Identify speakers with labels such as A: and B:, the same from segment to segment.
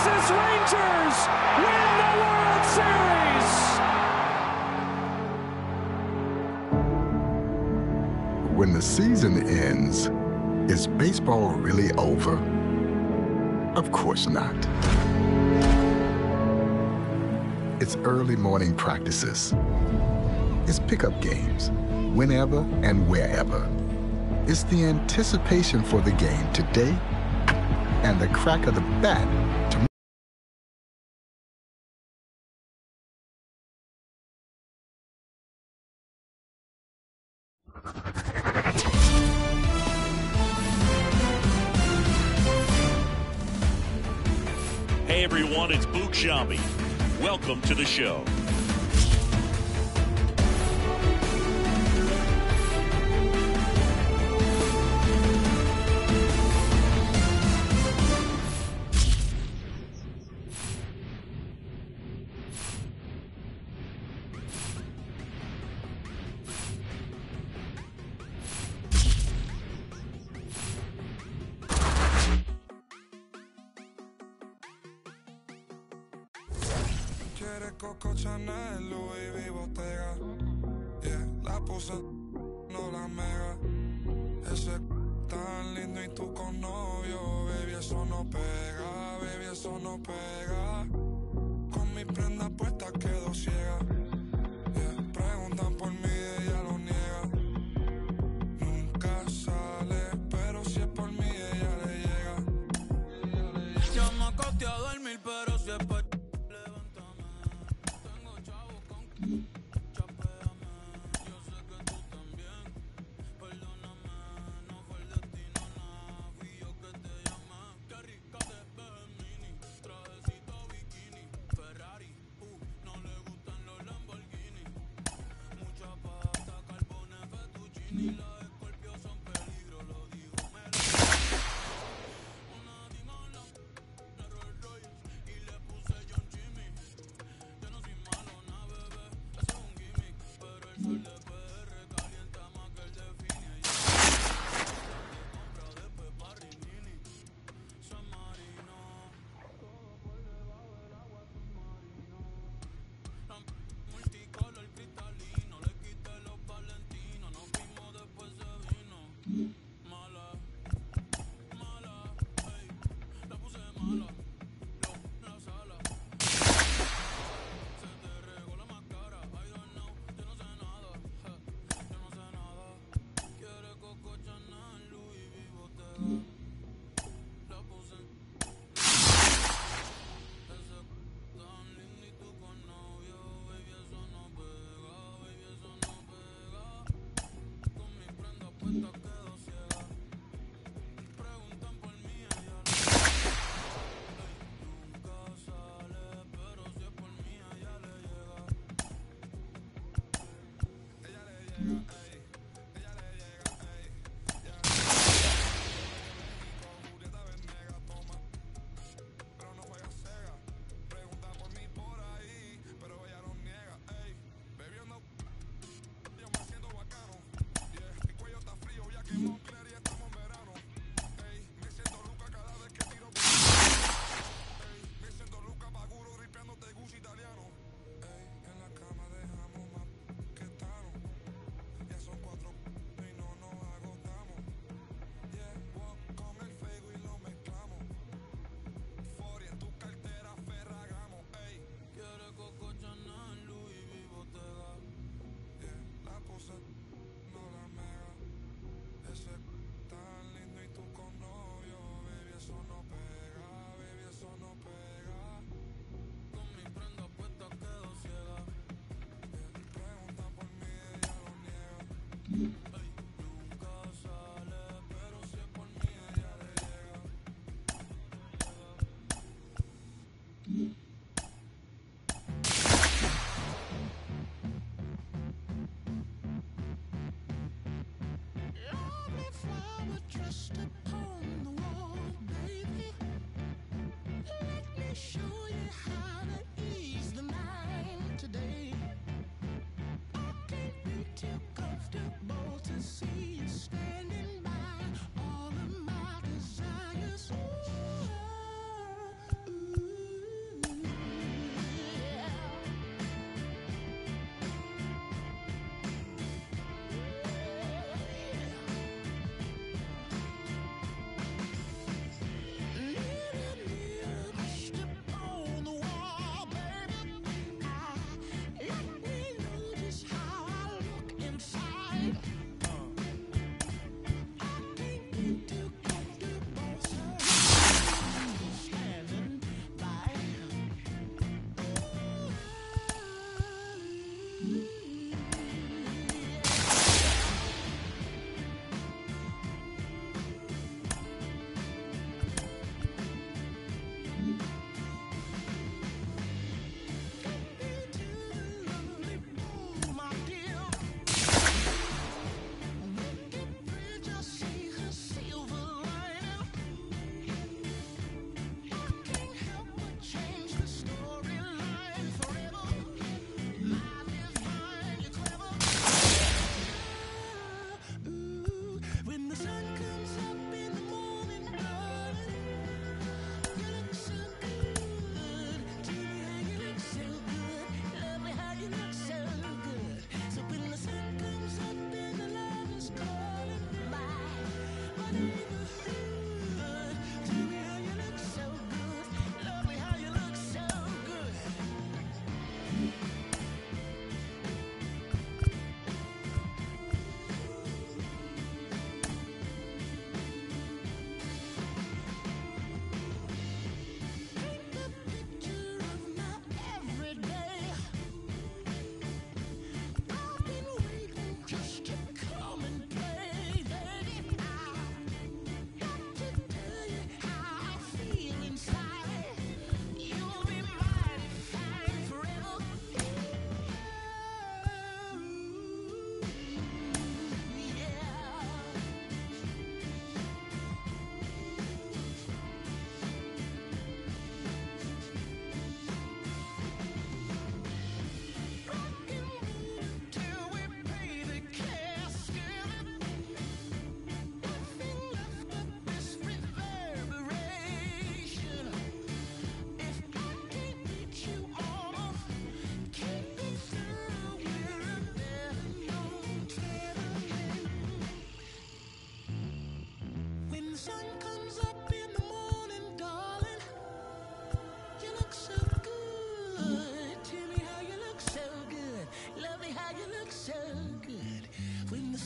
A: Texas Rangers win the World Series!
B: When the season ends, is baseball really over? Of course not. It's early morning practices. It's pickup games, whenever and wherever. It's the anticipation for the game today and the crack of the bat tomorrow.
C: Hey everyone, it's Boog Shambi. Welcome to the show.
D: Quiere Coco Chanel, Louis V, Bottega. Yeah, la puse, no la mega. Ese tan lindo y tú con novio. Baby, eso no pega, baby, eso no pega. Con mi prenda puesta quedo ciega. Yeah, preguntan por mí, ella lo niega. Nunca sale, pero si es por mí, ella le llega. Ya me acosté a dormir, pero si es por
E: Ooh.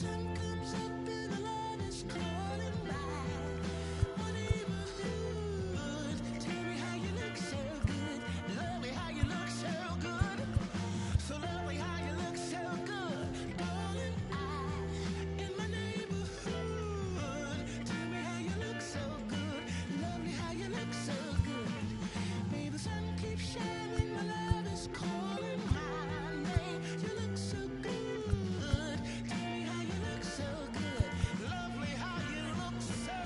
E: sun comes up and the love is calling mine. My neighborhood, tell me how you look so good. Lovely how you look so good. So lovely how you look so good. Calling mine in my neighborhood. Tell me how you look so good. Lovely how you look so good. May the sun keep shining, my love is calling my name. You look so good. Tell me how you look so good. Lovely how you look so.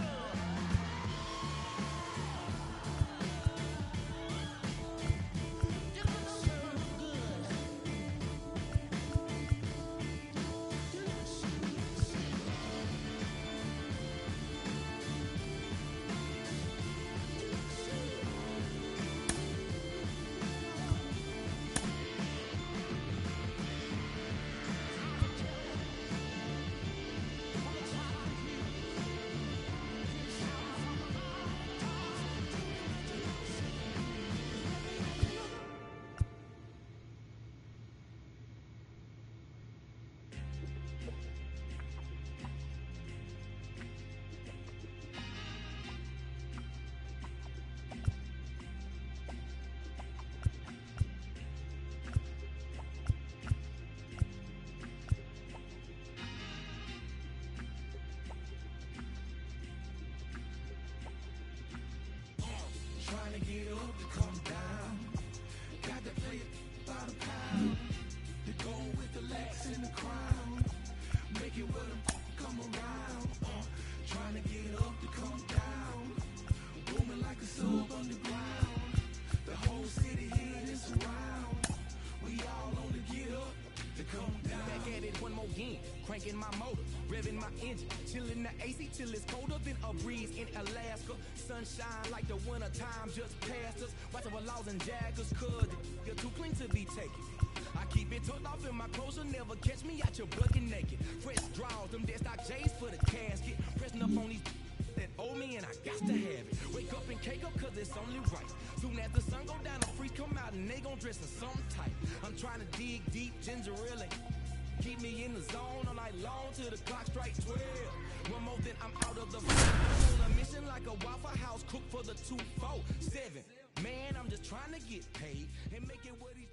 E: You look so good. You look so trying to get up to come down. Got to play it by the pound. To go with the lax and the crown. Make it with them come around. Trying to get up to come down. Booming like a sub underground. The whole city here is around. We all on the get up to come down. Back at it one more again. Cranking my motor, revving my engine, chilling the AC till it's colder than a breeze in Alaska. Sunshine like the winter time just passed us. Watching for laws and jaggers, cause you're too clean to be taken. I keep it tucked off in my clothes, you'll never catch me out your bucket naked. Fresh draws, them dead stock J's for the casket. Pressing up on these that owe me and I got to have it. Wake up and cake up cause it's only right. Soon as the sun go down, the freaks come out and they gon' dress in some type. I'm trying to dig deep, ginger ale. Keep me in the zone all night long till the clock strikes 12. One more then I'm out of the on a mission like a Waffle House cook for the 247. Man, I'm just trying to get paid and make it what he's.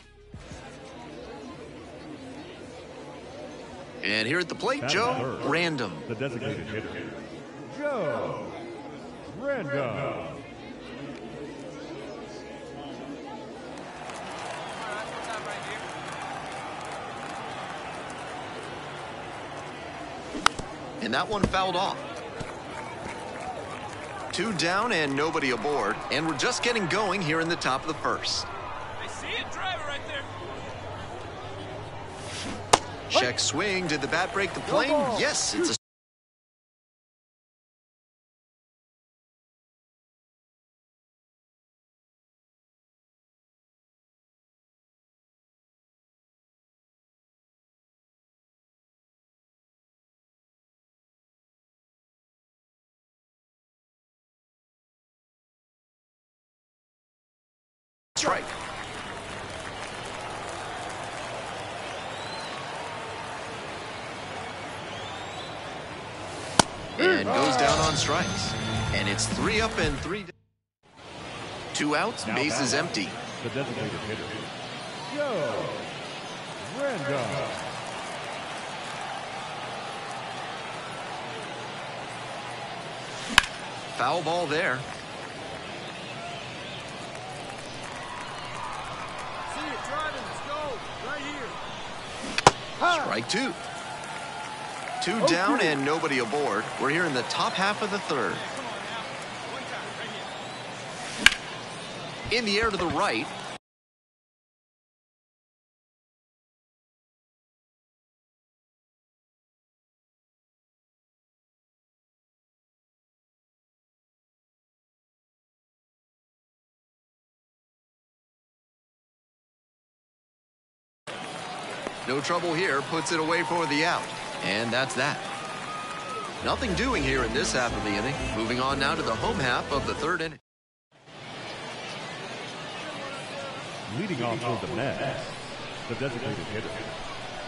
F: And here at the plate, Joe Random.
G: The designated hitter, Joe Random.
F: And that one fouled off. 2 down and nobody aboard. And we're just getting going here in the top of the first.
A: I see it, driver right there.
F: Check swing. Did the bat break the plane? Yes, it's a strike. And goes down on strikes. And it's 3 up and 3 down. 2 outs,
G: Now
F: bases
G: back.
F: empty.
G: The designated hitter, Joe Random.
F: Foul ball there.
A: See it driving. Let's go. Right here.
F: Strike 2. 2 down and nobody aboard. We're here in the top half of the third.
A: Come on now. One time. Right here.
F: In the air to the right. No trouble here, puts it away for the out. And that's that. Nothing doing here in this half of the inning. Moving on now to the home half of the third inning.
G: Leading off toward the net, the designated hitter,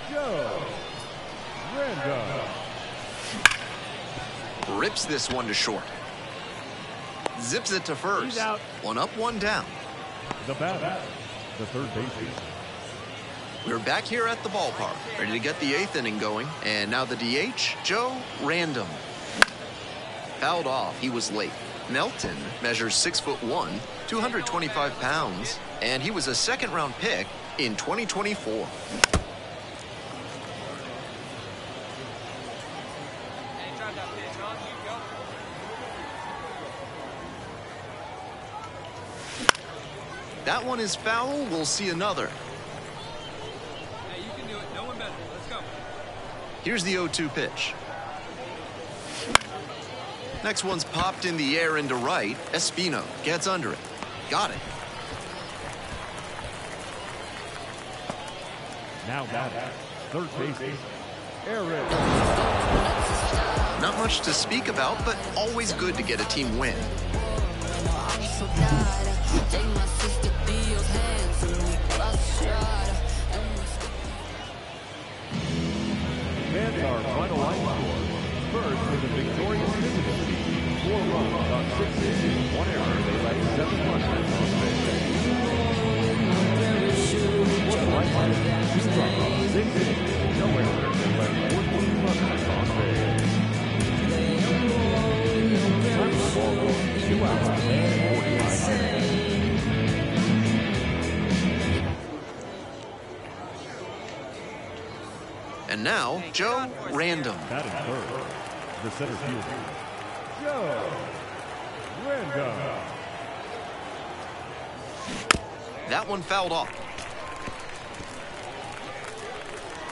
G: Joe Random.
F: Rips this one to short. Zips it to first.
G: He's out.
F: One up, one down.
G: The batter, the third baseman.
F: We're back here at the ballpark, ready to get the 8th inning going. And now the DH, Joe Random. Fouled off, he was late. Melton measures 6'1", 225 pounds, and he was a second-round pick in 2024. That one is foul. We'll see another.
A: Hey, you can do it. No one better. Let's go.
F: Here's the 0-2 pitch. Next one's popped in the air into right. Espino gets under it. Got it.
G: Now batter, third baseman. Eric.
F: Not much to speak about, but always good to get a team win.
G: Fans our final line score. First for the victorious visiting team. 4 runs on 6 hits, 1 error. They left 7 runners on base. For the right line, 2 runs on 6 hits, no errors. They left 14 runners on base. Time of the ball game, 2 hours and 45 minutes.
F: And now, Joe Random.
G: Batting third, the center fielder, Joe Random.
F: That one fouled off.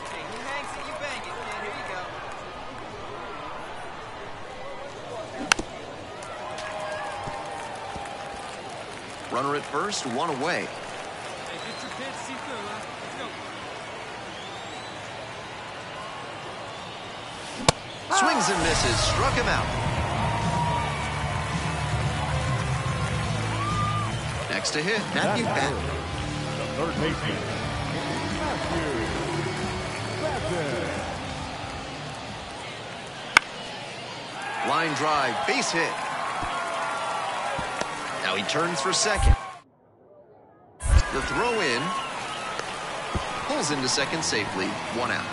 A: Hey, who hangs it? You bang it, man. Here you go.
F: Runner at first, 1 away.
A: Hey, get your pitch, see through, huh? Let's go.
F: Swings and misses, struck him out. Next to hit, Matthew Batten.
G: The third baseman, Matthew Batten.
F: Line drive, base hit. Now he turns for second. The throw in. Pulls into second safely, 1 out.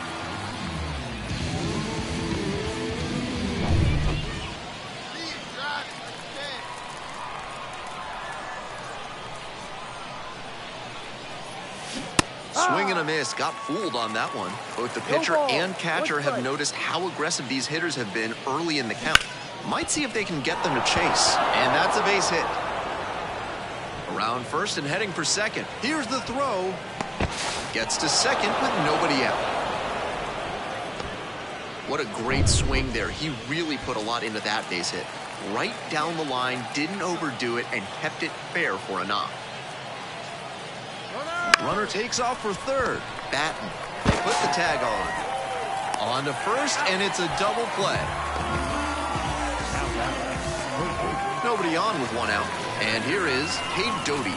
F: Swing and a miss, got fooled on that one. Both the pitcher and catcher have noticed how aggressive these hitters have been early in the count. Might see if they can get them to chase. And that's a base hit. Around first and heading for second. Here's the throw. Gets to second with nobody out. What a great swing there. He really put a lot into that base hit. Right down the line, didn't overdo it, and kept it fair for a knock. Runner takes off for third. Batten. They put the tag on. On to first, and it's a double play. Nobody on with 1 out. And here is Cade Doty.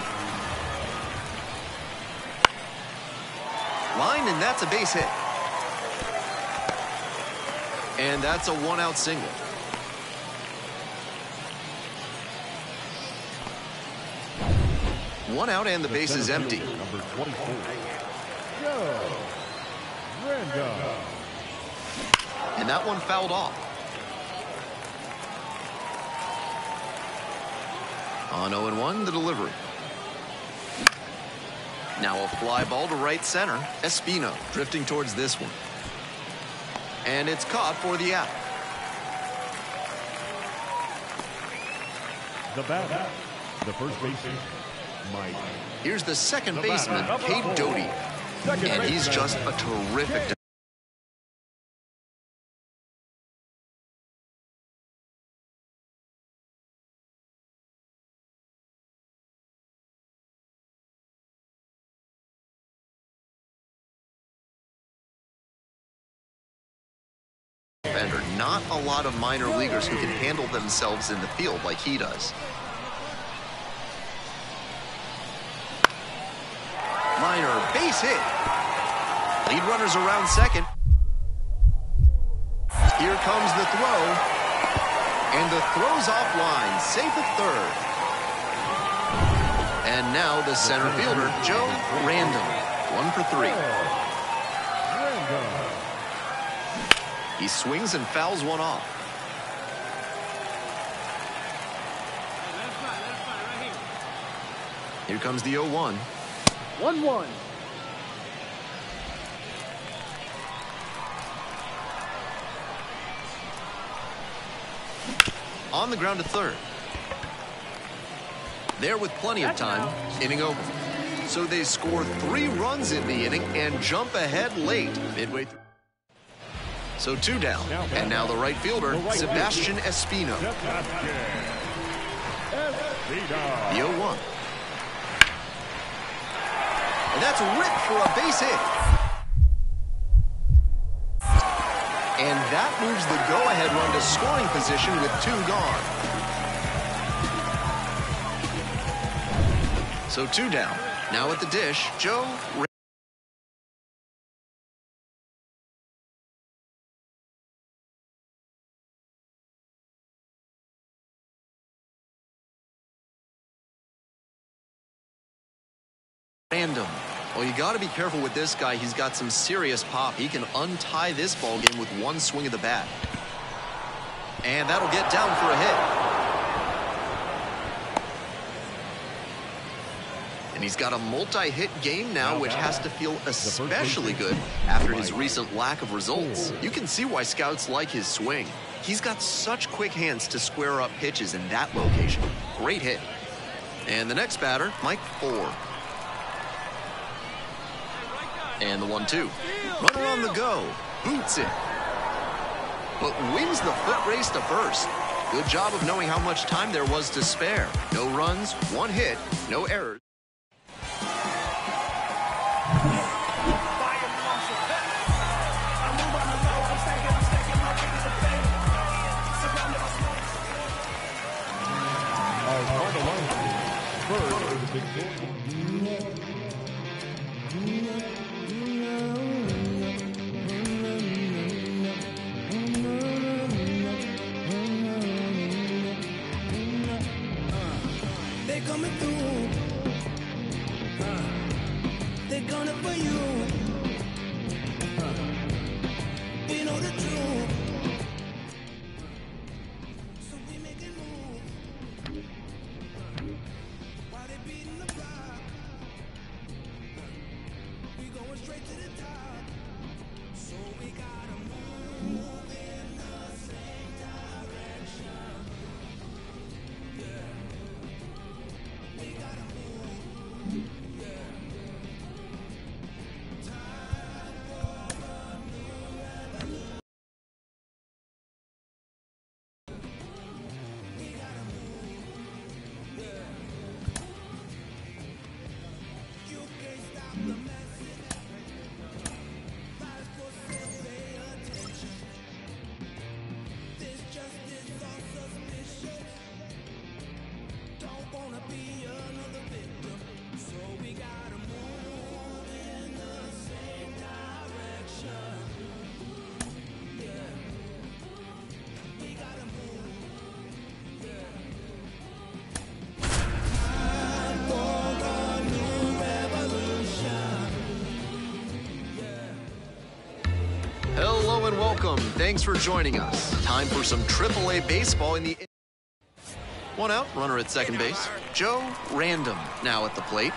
F: Line, and that's a base hit. And that's a 1-out single. One out and the base is empty.
G: Number 24, Joe Random.
F: And that one fouled off. On 0-1, the delivery. Now a fly ball to right center. Espino drifting towards this one. And it's caught for the out.
G: The batter, the first baseman, Mike.
F: Here's the second baseman, Cade Doty. And he's just a terrific defender. Not a lot of minor leaguers who can handle themselves in the field like he does. Liner, base hit. Lead runners around second. Here comes the throw. And the throw's offline, safe at third. And now the center fielder, Joe Random, 1 for 3. He swings and fouls one off. Here comes the 0-1.
H: 1-1.
F: On the ground to third. There with plenty of time, inning over. So they score 3 runs in the inning and jump ahead late, midway through. So 2 down, and now the right fielder, Sebastian Espino. The 0-1. And that's ripped for a base hit. And that moves the go-ahead run to scoring position with 2 gone. So 2 down. Now at the dish, Joe Random. Well, you got to be careful with this guy. He's got some serious pop. He can untie this ball game with 1 swing of the bat. And that'll get down for a hit. And he's got a multi-hit game now, which has to feel especially good after his recent lack of results. You can see why scouts like his swing. He's got such quick hands to square up pitches in that location. Great hit. And the next batter, Mike Ford. And the 1-2. Runner on the go. Boots it. But wins the foot race to first. Good job of knowing how much time there was to spare. No runs, 1 hit, no errors.
E: They're coming through. They're coming for you. We know the truth. So we make it move. While they beating the block, we going straight to the top. So we gotta move in the same direction. We gotta move. Time for a new revolution. We gotta move. You can't stop the message. Lies for sale, pay attention. This justice all suspicious. Don't wanna be another victim. So we gotta move in the same direction. Yeah. We gotta move. Time for a new revolution.
F: Hello and welcome. Thanks for joining us. Time for some AAA baseball in the... 1 out, runner at second base. Joe Random now at the plate.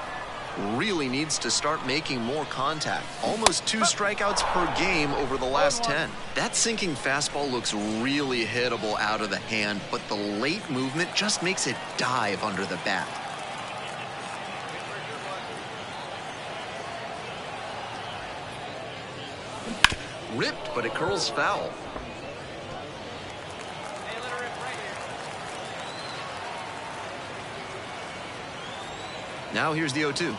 F: Really needs to start making more contact. Almost 2 strikeouts per game over the last 10. That sinking fastball looks really hittable out of the hand, but the late movement just makes it dive under the bat. Ripped, but it curls foul. Now here's the 0-2.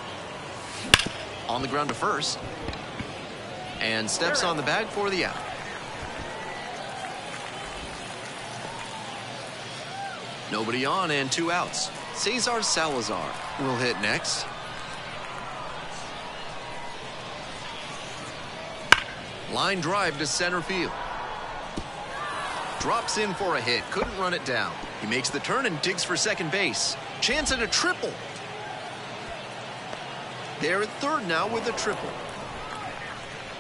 F: On the ground to first. And steps on the bag for the out. Nobody on and 2 outs. Cesar Salazar will hit next. Line drive to center field. Drops in for a hit. Couldn't run it down. He makes the turn and digs for second base. Chance at a triple. They're at third now with a triple.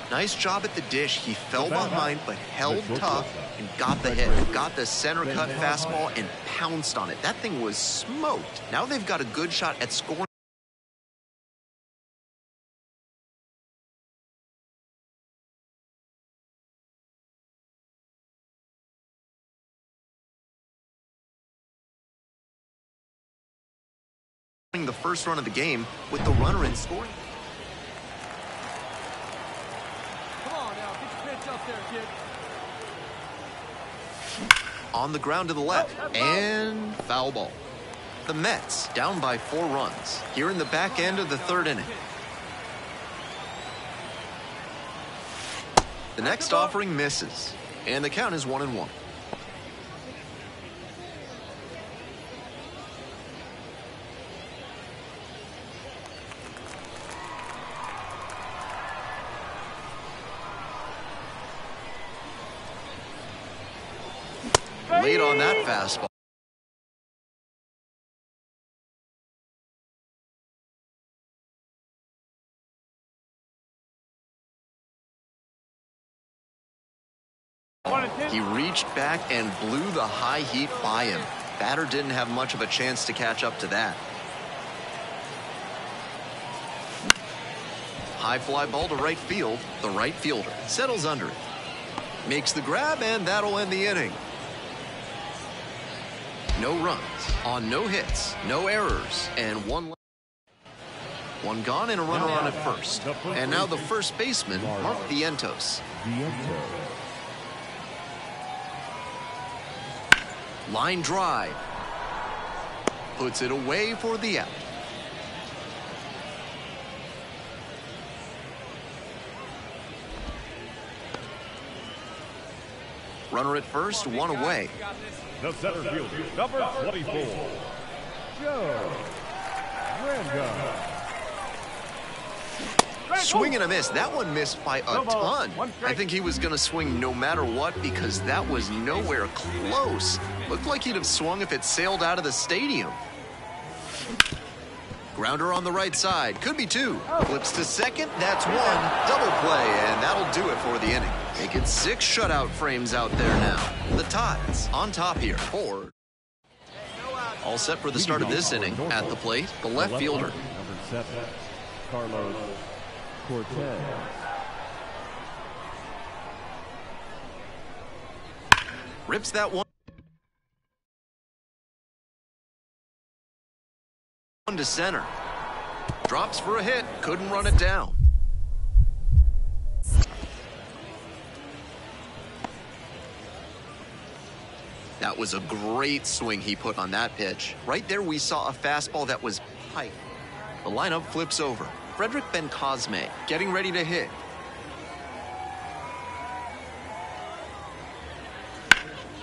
F: Nice job at the dish. He fell behind but held tough and got the hit. Got the center cut fastball and pounced on it. That thing was smoked. Now they've got a good shot at scoring. The first run of the game with the runner in scoring.
A: Come on now, get your pitch up there, kid.
F: On the ground to the left, and foul ball. The Mets down by 4 runs here in the back end of the third inning. The next offering misses, and the count is 1-1. Late on that fastball. He reached back and blew the high heat by him. Batter didn't have much of a chance to catch up to that. High fly ball to right field. The right fielder settles under it. Makes the grab, and that'll end the inning. No runs on no hits, no errors, and one gone and a runner on at first. And now the first baseman, Mark Vientos. Line drive. Puts it away for the out. Runner at first, 1 away.
G: The center fielder, number 24, Joe Randall.
F: Swing and a miss. That one missed by a ton. I think he was going to swing no matter what because that was nowhere close. Looked like he'd have swung if it sailed out of the stadium. Grounder on the right side. Could be 2. Flips to second. That's 1. Double play, and that'll do it for the inning. Making 6 shutout frames out there now. The Tides on top here. 4. All set for the start of this inning. At the plate, the left fielder.
G: Number 7, Carlos Cortez.
F: Rips that one to center. Drops for a hit. Couldn't run it down. That was a great swing he put on that pitch. Right there we saw a fastball that was piped. The lineup flips over. Frederick Bencosme getting ready to hit.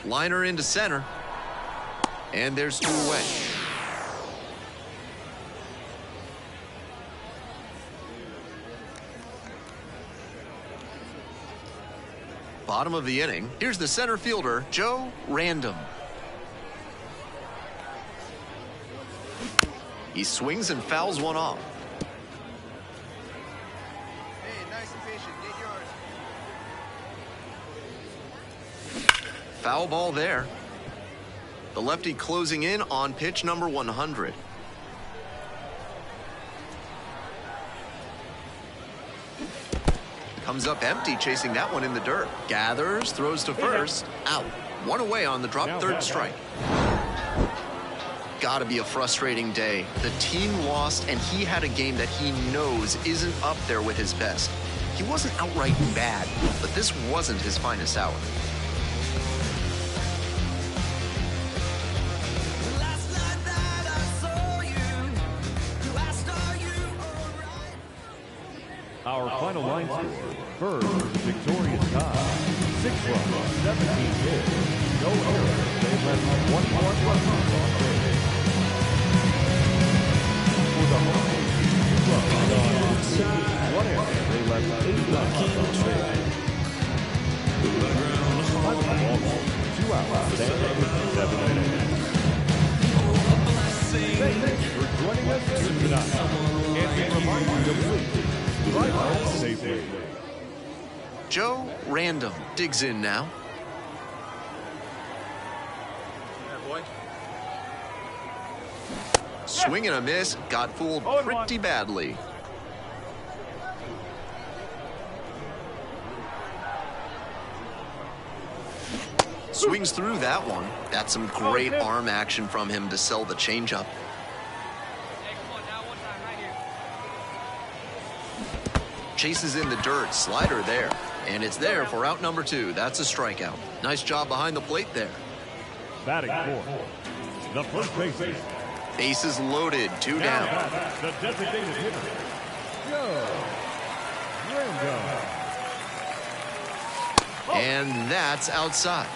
F: Liner into center. And there's 2 away. Bottom of the inning. Here's the center fielder, Joe Randall. He swings and fouls one off.
A: Hey, nice and patient. Get yours.
F: Foul ball there. The lefty closing in on pitch number 100. Comes up empty, chasing that one in the dirt. Gathers, throws to first. Out. 1 away on the drop, third strike. Gotta be a frustrating day. The team lost, and he had a game that he knows isn't up there with his best. He wasn't outright bad, but this wasn't his finest hour.
G: Our final line score, first, victorious tie, 6 runs, 17 hits, no errors. They left 1 more run on base. For the home, 2 runs, 1 error. They left 8 runs on base. 2 2 outs, standing 57 innings. Thanks for joining us here tonight. And we remind you to please drive home safely.
F: Joe Random digs in now. Swing and a miss, got fooled pretty badly. Swings through that one. That's some great arm action from him to sell the changeup. Chases in the dirt, slider there. And it's there for out number 2. That's a strikeout. Nice job behind the plate there.
G: Batting fourth, the first baseman.
F: Bases loaded, 2 down.
G: The designated hitter, Joe Random.
F: And that's outside.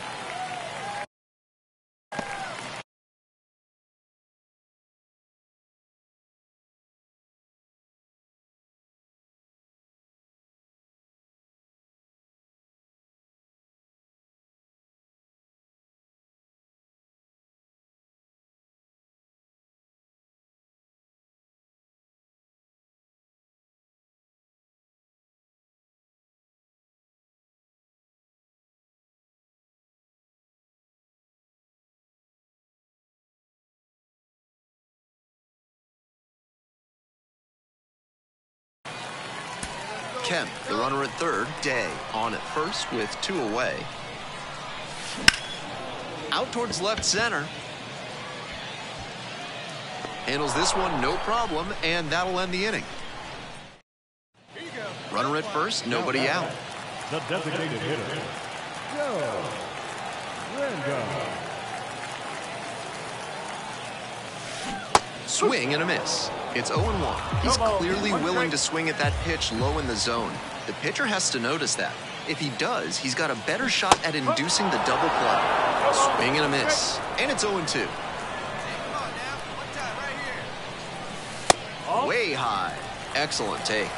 F: Kemp, the runner at third. Day on at first with 2 away. Out towards left center. Handles this one no problem, and that'll end the inning. Runner at first, nobody out.
G: The designated hitter, Joe Random.
F: Swing and a miss. It's 0-1. He's clearly willing to swing at that pitch low in the zone. The pitcher has to notice that. If he does, he's got a better shot at inducing the double play. Swing and a miss. And it's 0-2. Way high. Excellent take.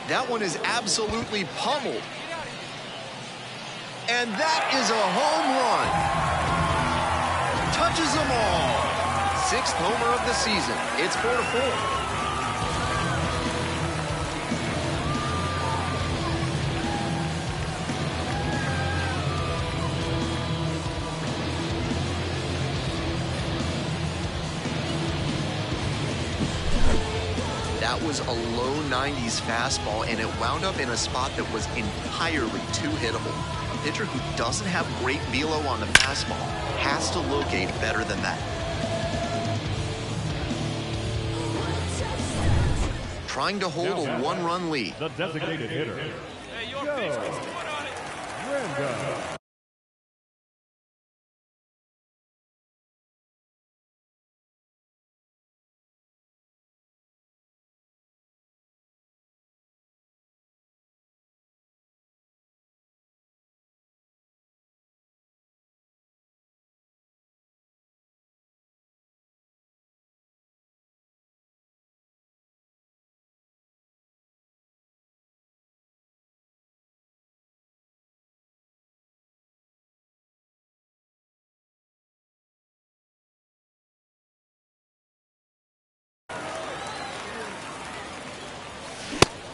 F: That one is absolutely pummeled. And that is a home run. Touches them all. 6th homer of the season. It's 4-4. That was a low 90s fastball, and it wound up in a spot that was entirely too hittable. A pitcher who doesn't have great velo on the fastball has to locate better than that. Trying to hold a 1-run lead.
G: The designated hitter, Joe Random.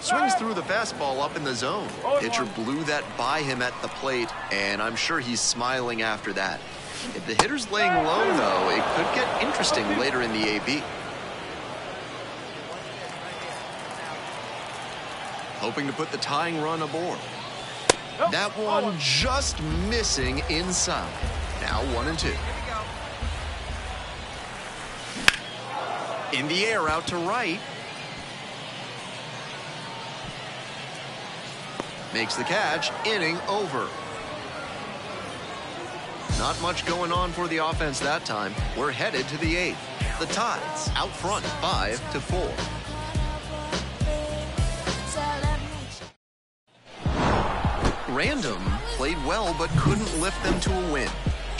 F: Swings through the fastball up in the zone. Pitcher blew that by him at the plate, and I'm sure he's smiling after that. If the hitter's laying low, though, it could get interesting later in the AB. Hoping to put the tying run aboard. That one just missing inside. Now 1-2. In the air out to right. Makes the catch, inning over. Not much going on for the offense that time. We're headed to the 8th. The Tides out front 5-4. Random played well but couldn't lift them to a win.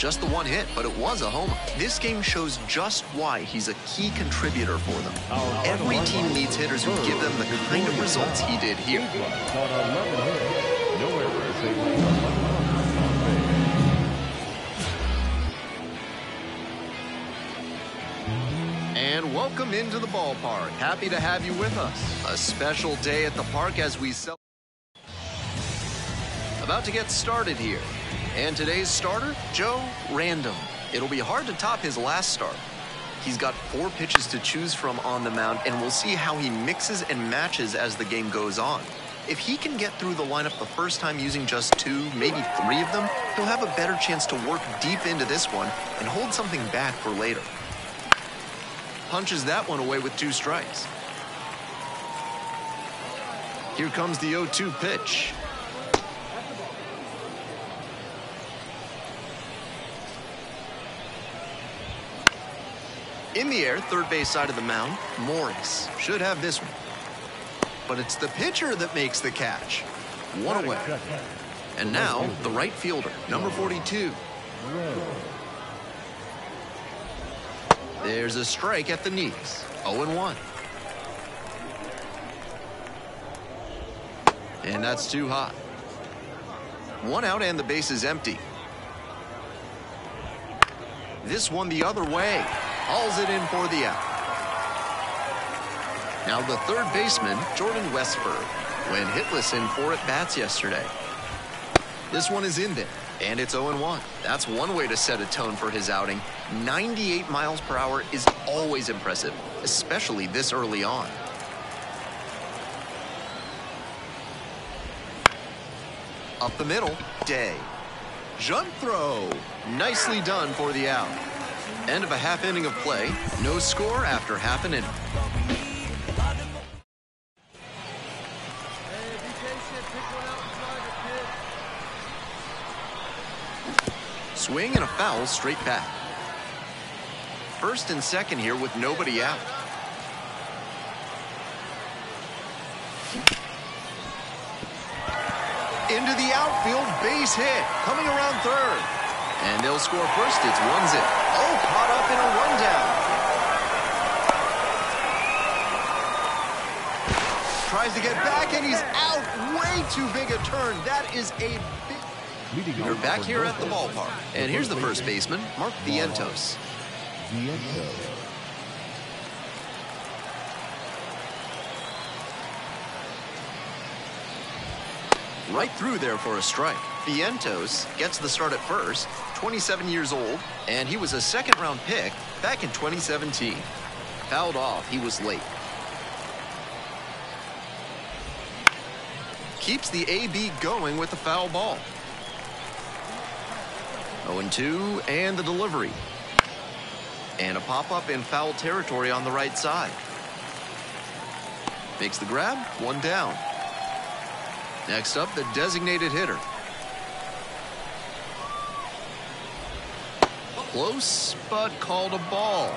F: Just the one hit, but it was a homer. This game shows just why he's a key contributor for them. Every team needs hitters who give them the kind of results he did here.
G: Caught 11 hits. No errors. They left 11 runners on base.
F: And welcome into the ballpark. Happy to have you with us. A special day at the park as we celebrate. About to get started here. And today's starter, Joe Random. It'll be hard to top his last start. He's got 4 pitches to choose from on the mound, and we'll see how he mixes and matches as the game goes on. If he can get through the lineup the first time using just 2, maybe 3 of them, he'll have a better chance to work deep into this one and hold something back for later. Punches that one away with 2 strikes. Here comes the 0-2 pitch. In the air, third base side of the mound, Morris should have this one. But it's the pitcher that makes the catch. One away. And now, the right fielder, number 42. There's a strike at the knees. 0-1. And that's too high. 1 out and the base is empty. This one the other way. Hauls it in for the out. Now the third baseman, Jordan Westberg, went hitless in 4 at-bats yesterday. This one is in there, and it's 0-1. That's one way to set a tone for his outing. 98 miles per hour is always impressive, especially this early on. Up the middle, Day. Jump throw. Nicely done for the out. End of a half inning of play. No score after half an inning. Swing and a foul straight back. First and second here with nobody out. Into the outfield, base hit. Coming around third. And they'll score first. It's 1-0. Oh, caught up in a rundown. Tries to get back, and he's out. Way too big a turn. That is a big... You're back here at the ballpark. And here's the first baseman, Mark Vientos. Right through there for a strike. Vientos gets the start at first, 27 years old, and he was a second-round pick back in 2017. Fouled off, he was late. Keeps the AB going with the foul ball. 0-2, and the delivery. And a pop-up in foul territory on the right side. Makes the grab, 1 down. Next up, the designated hitter. Close, but called a ball.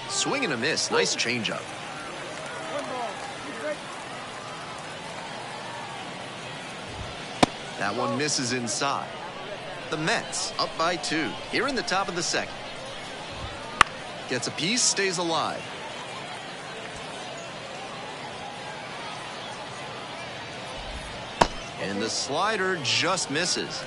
F: Swing and a miss. Nice changeup. That one misses inside. The Mets up by 2 here in the top of the second. Gets a piece, stays alive. And the slider just misses.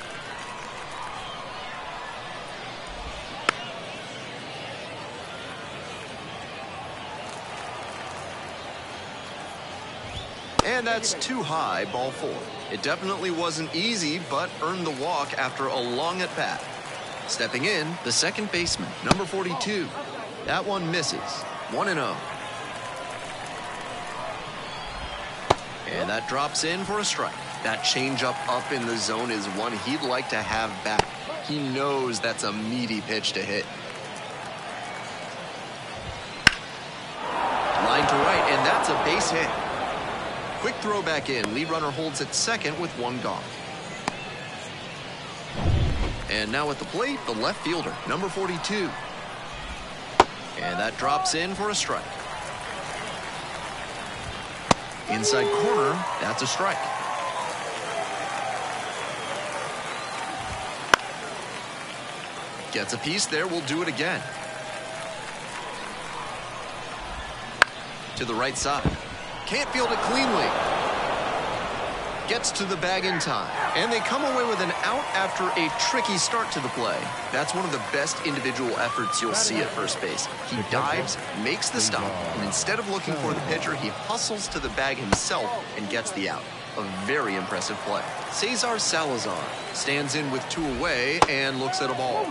F: And that's too high, ball 4. It definitely wasn't easy, but earned the walk after a long at-bat. Stepping in, the second baseman, number 42. That one misses. 1-0. And that drops in for a strike. That changeup up in the zone is one he'd like to have back. He knows that's a meaty pitch to hit. Line to right, and that's a base hit. Quick throw back in. Lead runner holds at second with 1 gone. And now at the plate, the left fielder, number 42. And that drops in for a strike. Inside corner, that's a strike. Gets a piece there, we'll do it again. To the right side. Can't field it cleanly. Gets to the bag in time. And they come away with an out after a tricky start to the play. That's one of the best individual efforts you'll see at first base. He dives, makes the stop, and instead of looking for the pitcher, he hustles to the bag himself and gets the out. A very impressive play. Cesar Salazar stands in with 2 away and looks at a ball.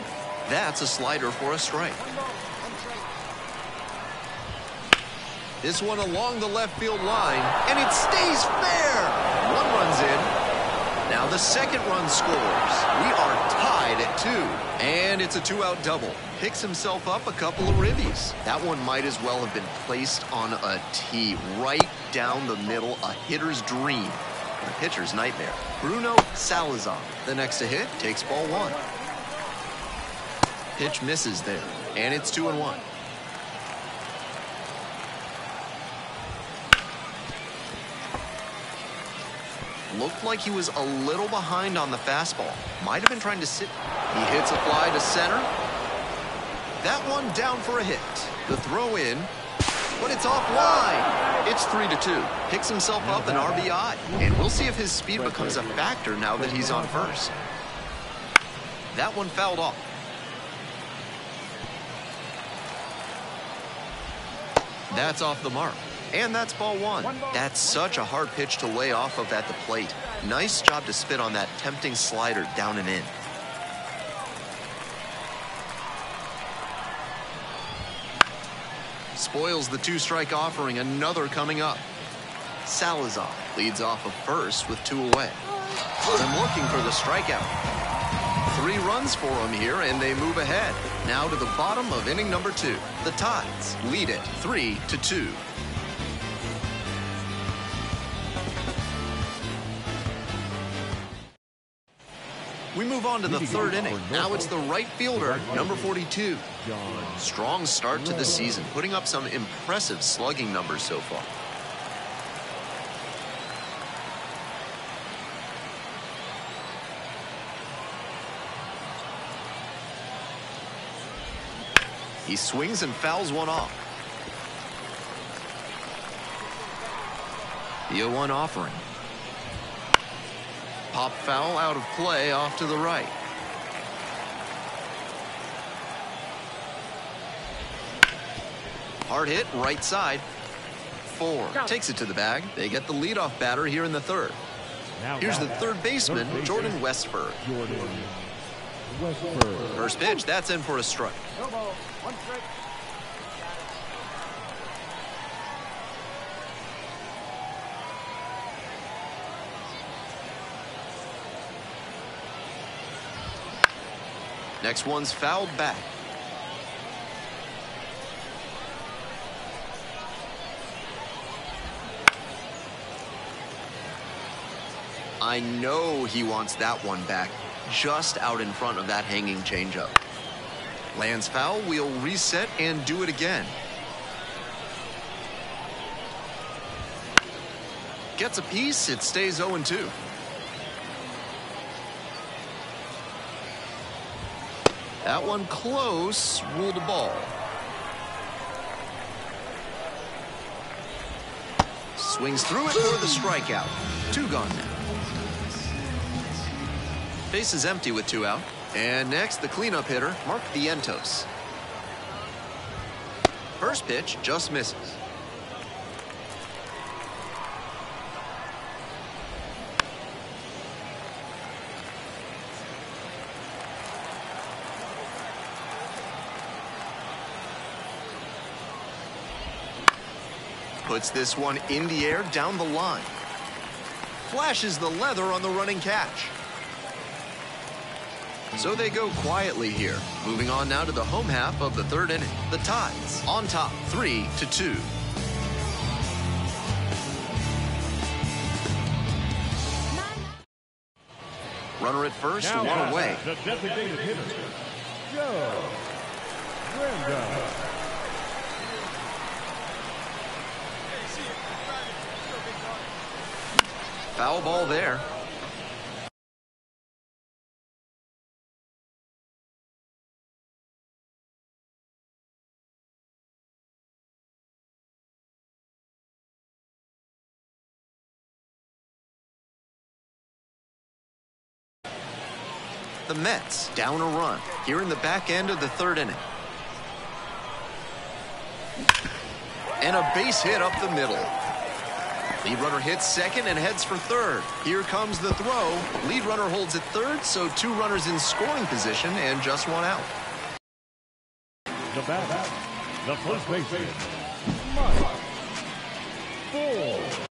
F: That's a slider for a strike. This one along the left field line, and it stays fair. 1 run's in. Now the second run scores. We are tied at 2, and it's a 2-out double. Picks himself up a couple of ribbies. That one might as well have been placed on a tee right down the middle, a hitter's dream, a pitcher's nightmare. Bruno Salazar, the next to hit, takes ball 1. Pitch misses there, and it's 2-1. Looked like he was a little behind on the fastball. Might have been trying to sit. He hits a fly to center. That one down for a hit. The throw in, but it's offline. It's 3-2. Picks himself up an RBI. And we'll see if his speed becomes a factor now that he's on first. That one fouled off. That's off the mark. And that's ball 1. That's such a hard pitch to lay off of at the plate. Nice job to spit on that tempting slider down and in. Spoils the 2-strike offering, another coming up. Salazar leads off of first with 2 away. But I'm looking for the strikeout. 3 runs for him here, and they move ahead. Now to the bottom of inning number 2. The Tides lead it 3-2. We move on to the 3rd inning. Now it's the right fielder, number 42. Strong start to the season, putting up some impressive slugging numbers so far. He swings and fouls one off. The 0-1 offering. Pop foul out of play off to the right. Hard hit right side. 4. Takes it to the bag. They get the leadoff batter here in the 3rd. Here's the 3rd baseman, Jordan Westberg. First pitch, that's in for a strike. Next one's fouled back. I know he wants that one back, just out in front of that hanging changeup. Lands foul, we'll reset and do it again. Gets a piece, it stays 0-2. That one close, ruled a ball. Swings through it for the strikeout. 2 gone now. Base is empty with 2 out. And next, the cleanup hitter, Mark Vientos. First pitch just misses. Puts this one in the air down the line. Flashes the leather on the running catch. So they go quietly here. Moving on now to the home half of the 3rd inning. The Tides on top 3-2. Runner at first, 1 away.
G: The designated hitter, Joe Granda.
F: Foul ball there. The Mets down a run here in the back end of the third inning. And a base hit up the middle. Lead runner hits second and heads for third. Here comes the throw. Lead runner holds at third, so 2 runners in scoring position and just 1 out.
G: The batter, the first baseman, Mike Ford.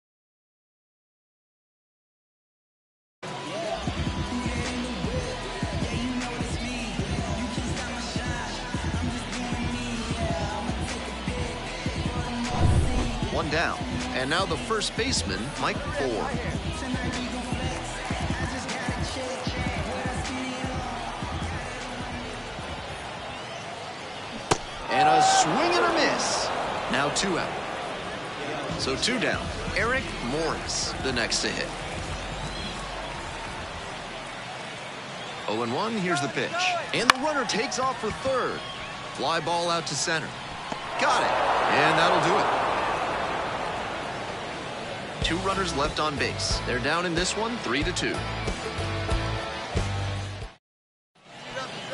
F: One down. And now the first baseman, Mike Ford. And a swing and a miss. Now 2 out. So 2 down. Eric Morris, the next to hit. 0-1, here's the pitch. And the runner takes off for third. Fly ball out to center. Got it. And that'll do it. 2 runners left on base. They're down in this one, 3-2.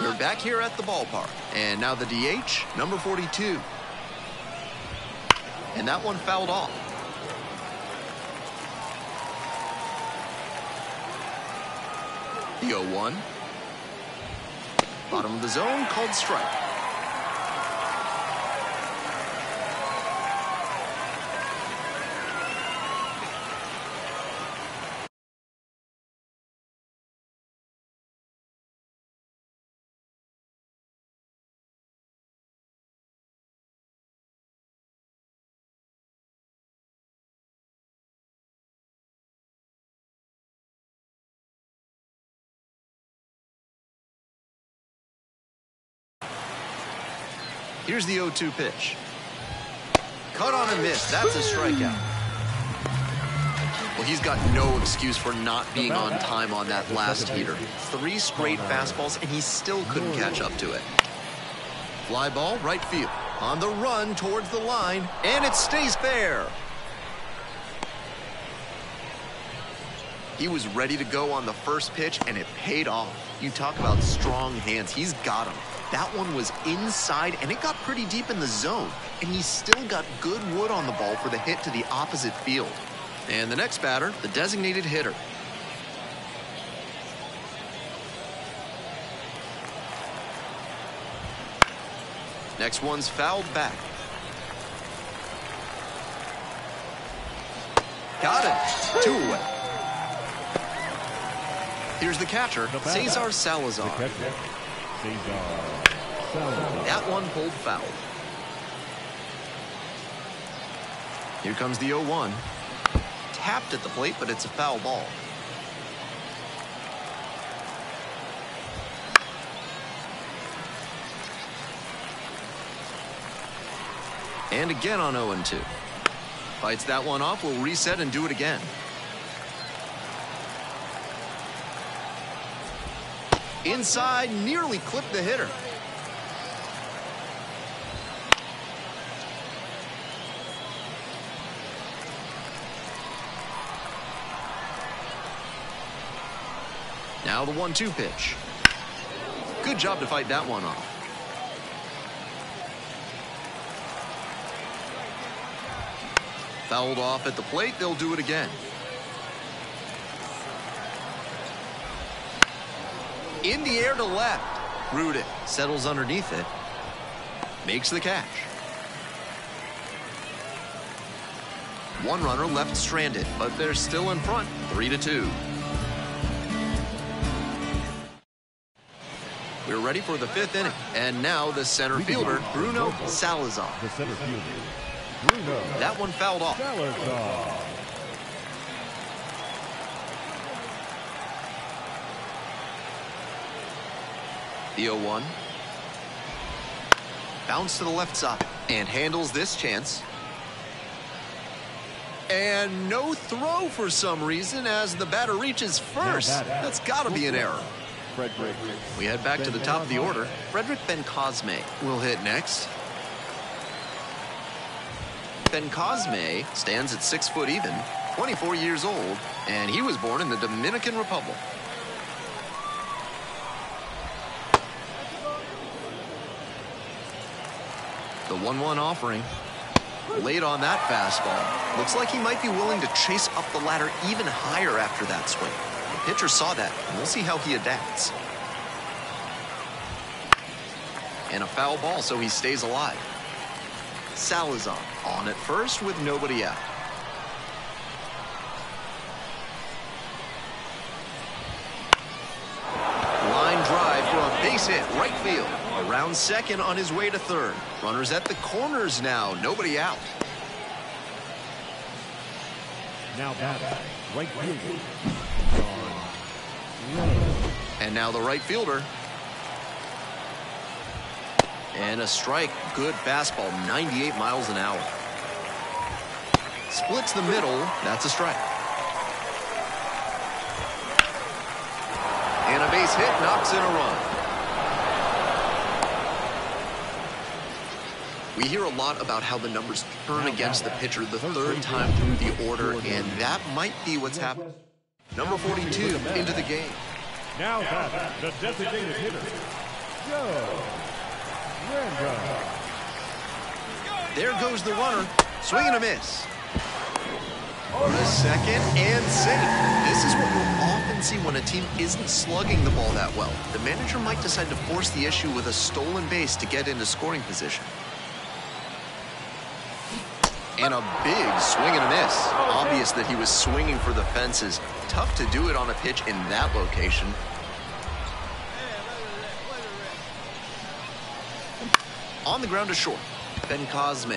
F: We're back here at the ballpark. And now the DH, number 42. And that one fouled off. The 0-1. Bottom of the zone, called strike. Here's the 0-2 pitch. Cut on a miss. That's a strikeout. Well, he's got no excuse for not being on time on that last heater. 3 straight fastballs, and he still couldn't catch up to it. Fly ball, right field. On the run towards the line, and it stays fair. He was ready to go on the first pitch, and it paid off. You talk about strong hands. He's got them. That one was inside, and it got pretty deep in the zone. And he still got good wood on the ball for the hit to the opposite field. And the next batter, the designated hitter. Next one's fouled back. Got it. 2 away. Here's the catcher, Cesar Salazar. That one pulled foul. Here comes the 0-1. Tapped at the plate, but it's a foul ball. And again on 0-2. Fights that one off, will reset and do it again. Inside, nearly clipped the hitter. Now the 1-2 pitch. Good job to fight that one off. Fouled off at the plate, they'll do it again. In the air to left. Rudin settles underneath it. Makes the catch. 1 runner left stranded, but they're still in front, 3-2. We're ready for the 5th inning. And now the center fielder, Bruno Salazar.
G: The center fielder, Bruno.
F: That one fouled off.
G: Salazar.
F: The 0-1. Bounce to the left side and handles this chance. And no throw for some reason as the batter reaches first. That's got to be an error. We head back to the top of the order. Frederick Ben-Cosme will hit next. Ben-Cosme stands at 6 foot even, 24 years old, and he was born in the Dominican Republic. The 1-1 offering. Late on that fastball. Looks like he might be willing to chase up the ladder even higher after that swing. The pitcher saw that, and we'll see how he adapts. And a foul ball, so he stays alive. Salazar on at first with nobody out. Line drive for a base hit, right field. Around second on his way to third. Runners at the corners now, nobody out.
G: Now batting, right fielder.
F: And now the right fielder. And a strike. Good fastball, 98 miles an hour. Splits the middle. That's a strike. And a base hit knocks in a run. We hear a lot about how the numbers turn against the pitcher the third time through the order, and that might be what's happening. Number 42 into the game.
G: Now batting, the designated hitter, Joe Randall.
F: There goes the runner. Swing and a miss. For a second and safe. This is what we'll often see when a team isn't slugging the ball that well. The manager might decide to force the issue with a stolen base to get into scoring position. And a big swing and a miss. Obvious that he was swinging for the fences. Tough to do it on a pitch in that location. On the ground to short. Ben-Cosme.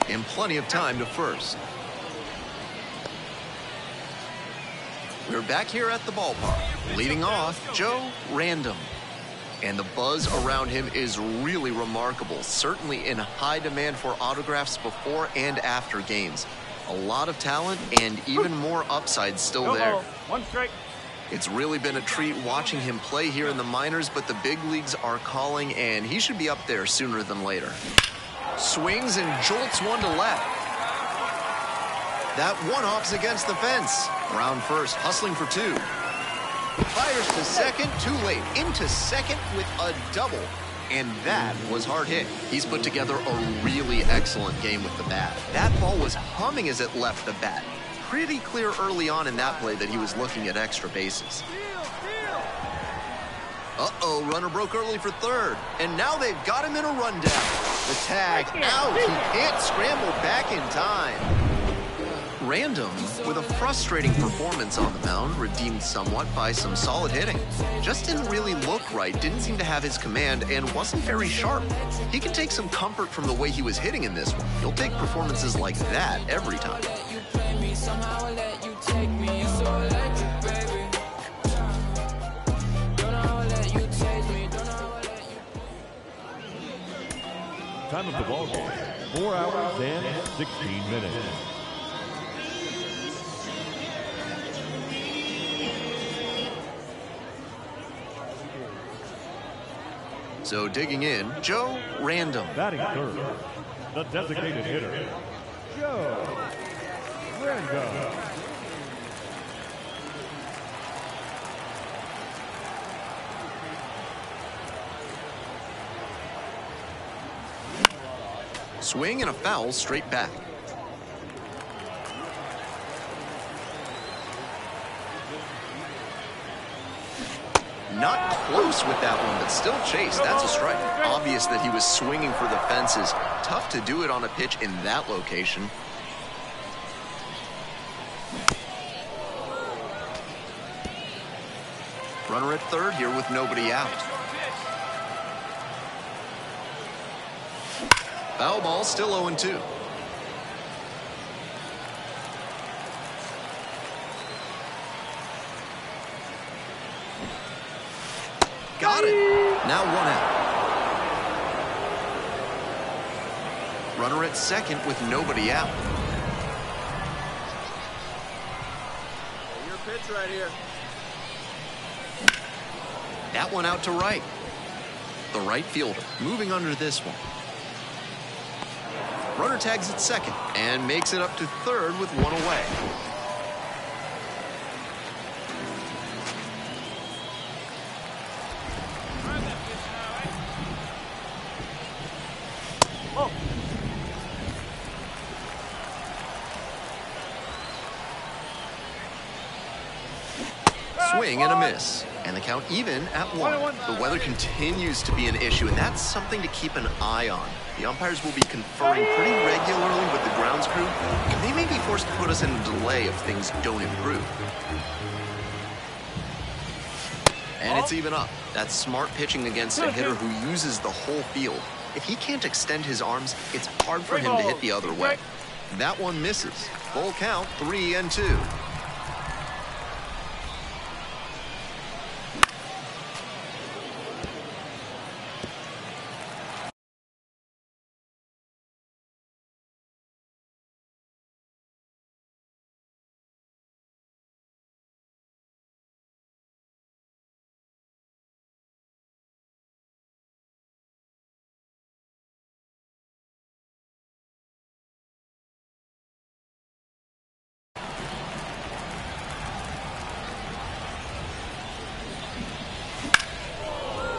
F: And plenty of time to first. We're back here at the ballpark. Leading off, Joe Randall. And the buzz around him is really remarkable. Certainly in high demand for autographs before and after games. A lot of talent and even more upside still there.
A: One strike.
F: It's really been a treat watching him play here in the minors, but the big leagues are calling, and he should be up there sooner than later. Swings and jolts one to left. That one-off's against the fence. Around first, hustling for two. Fires to second, too late. Into second with a double. And that was hard hit. He's put together a really excellent game with the bat. That ball was humming as it left the bat. Pretty clear early on in that play that he was looking at extra bases. Uh-oh, runner broke early for third. And now they've got him in a rundown. The tag out. He can't scramble back in time. Random, with a frustrating performance on the mound, redeemed somewhat by some solid hitting. Just didn't really look right, didn't seem to have his command, and wasn't very sharp. He can take some comfort from the way he was hitting in this one. He'll take performances like that every time.
G: Time of the ball game, 4 hours and 16 minutes.
F: So digging in, Joe Randall.
G: Batting third, the designated hitter, Joe Randall.
F: Swing and a foul straight back. Not close with that one, but still chased. That's a strike. Obvious that he was swinging for the fences. Tough to do it on a pitch in that location. Runner at third here with nobody out. Foul ball, still 0-2. Got it. Now one out. Runner at second with nobody out.
A: Pitch right here.
F: That one out to right. The right fielder moving under this one. Runner tags at second and makes it up to third with one away. Swing and a miss. And the count even at 1. The weather continues to be an issue, and that's something to keep an eye on. The umpires will be conferring pretty regularly with the grounds crew, and they may be forced to put us in a delay if things don't improve. And it's even up. That's smart pitching against a hitter who uses the whole field. If he can't extend his arms, it's hard for him to hit the other way. That one misses. Full count, 3-2.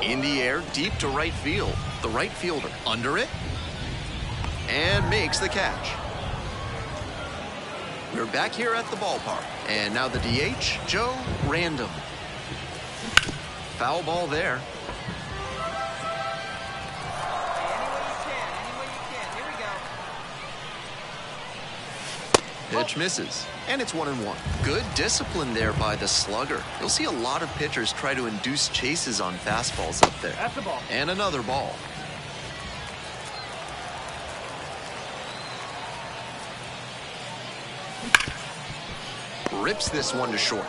F: In the air, deep to right field. The right fielder under it and makes the catch. We're back here at the ballpark. And now the DH, Joe Random. Foul ball there. Pitch misses, and it's 1-1. Good discipline there by the slugger. You'll see a lot of pitchers try to induce chases on fastballs up there.
A: That's a ball.
F: And another ball. Rips this one to short.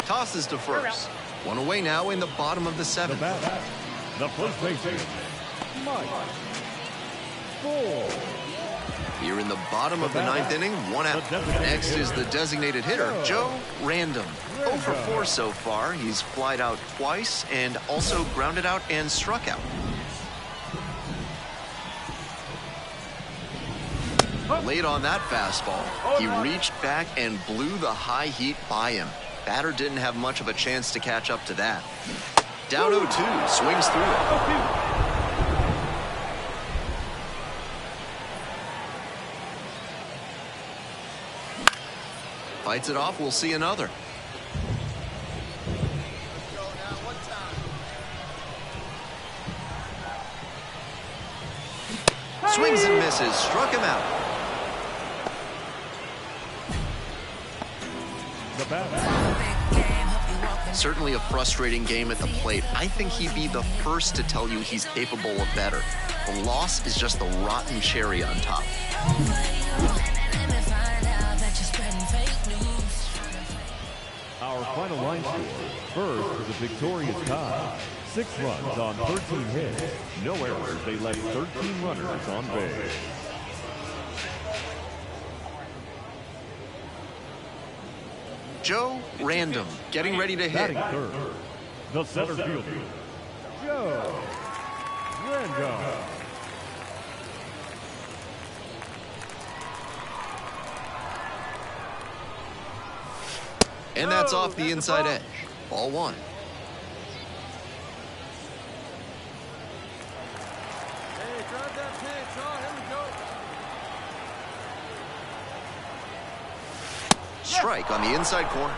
F: Tosses to first. One away now in the bottom of the 7th.
G: The first baseman, Mike. 4.
F: Here in the bottom of the 9th inning, 1 out. Next is the designated hitter, Joe Random. 0 for 4 so far. He's flied out twice and also grounded out and struck out. Late on that fastball, he reached back and blew the high heat by him. Batter didn't have much of a chance to catch up to that. Down 0-2, swings through it. Fights it off, we'll see another. Swings and misses, struck him out. Certainly a frustrating game at the plate. I think he'd be the first to tell you he's capable of better. The loss is just the rotten cherry on top.
G: Our final line score. First is a victorious tie. 6 runs on 13 hits. No errors. They left 13 runners on base.
F: Joe Random getting ready to hit.
G: Batting third, the center fielder, Joe Random.
F: And that's off the inside edge. Ball 1.
A: Hey, drive that pitch. Oh, here we go.
F: Strike on the inside corner.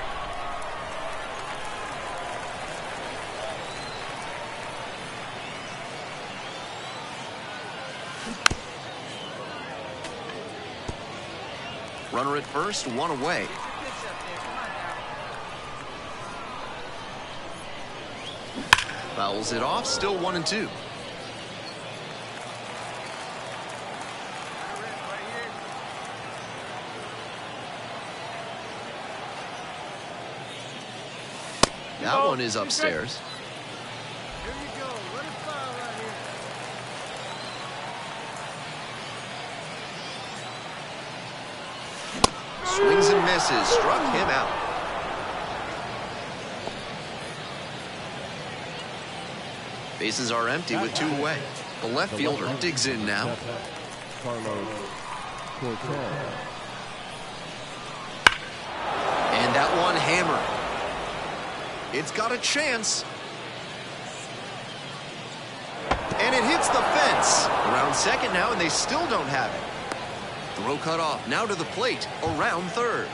F: Runner at first, 1 away. Fouls it off, still 1-2. That one is upstairs.
A: Here you go. Let it fire right here.
F: Swings and misses, struck him out. Bases are empty with 2 away. The left fielder digs in now. And that one hammered. It's got a chance. And it hits the fence. Around second now, and they still don't have it. Throw cut off. Now to the plate. Around third.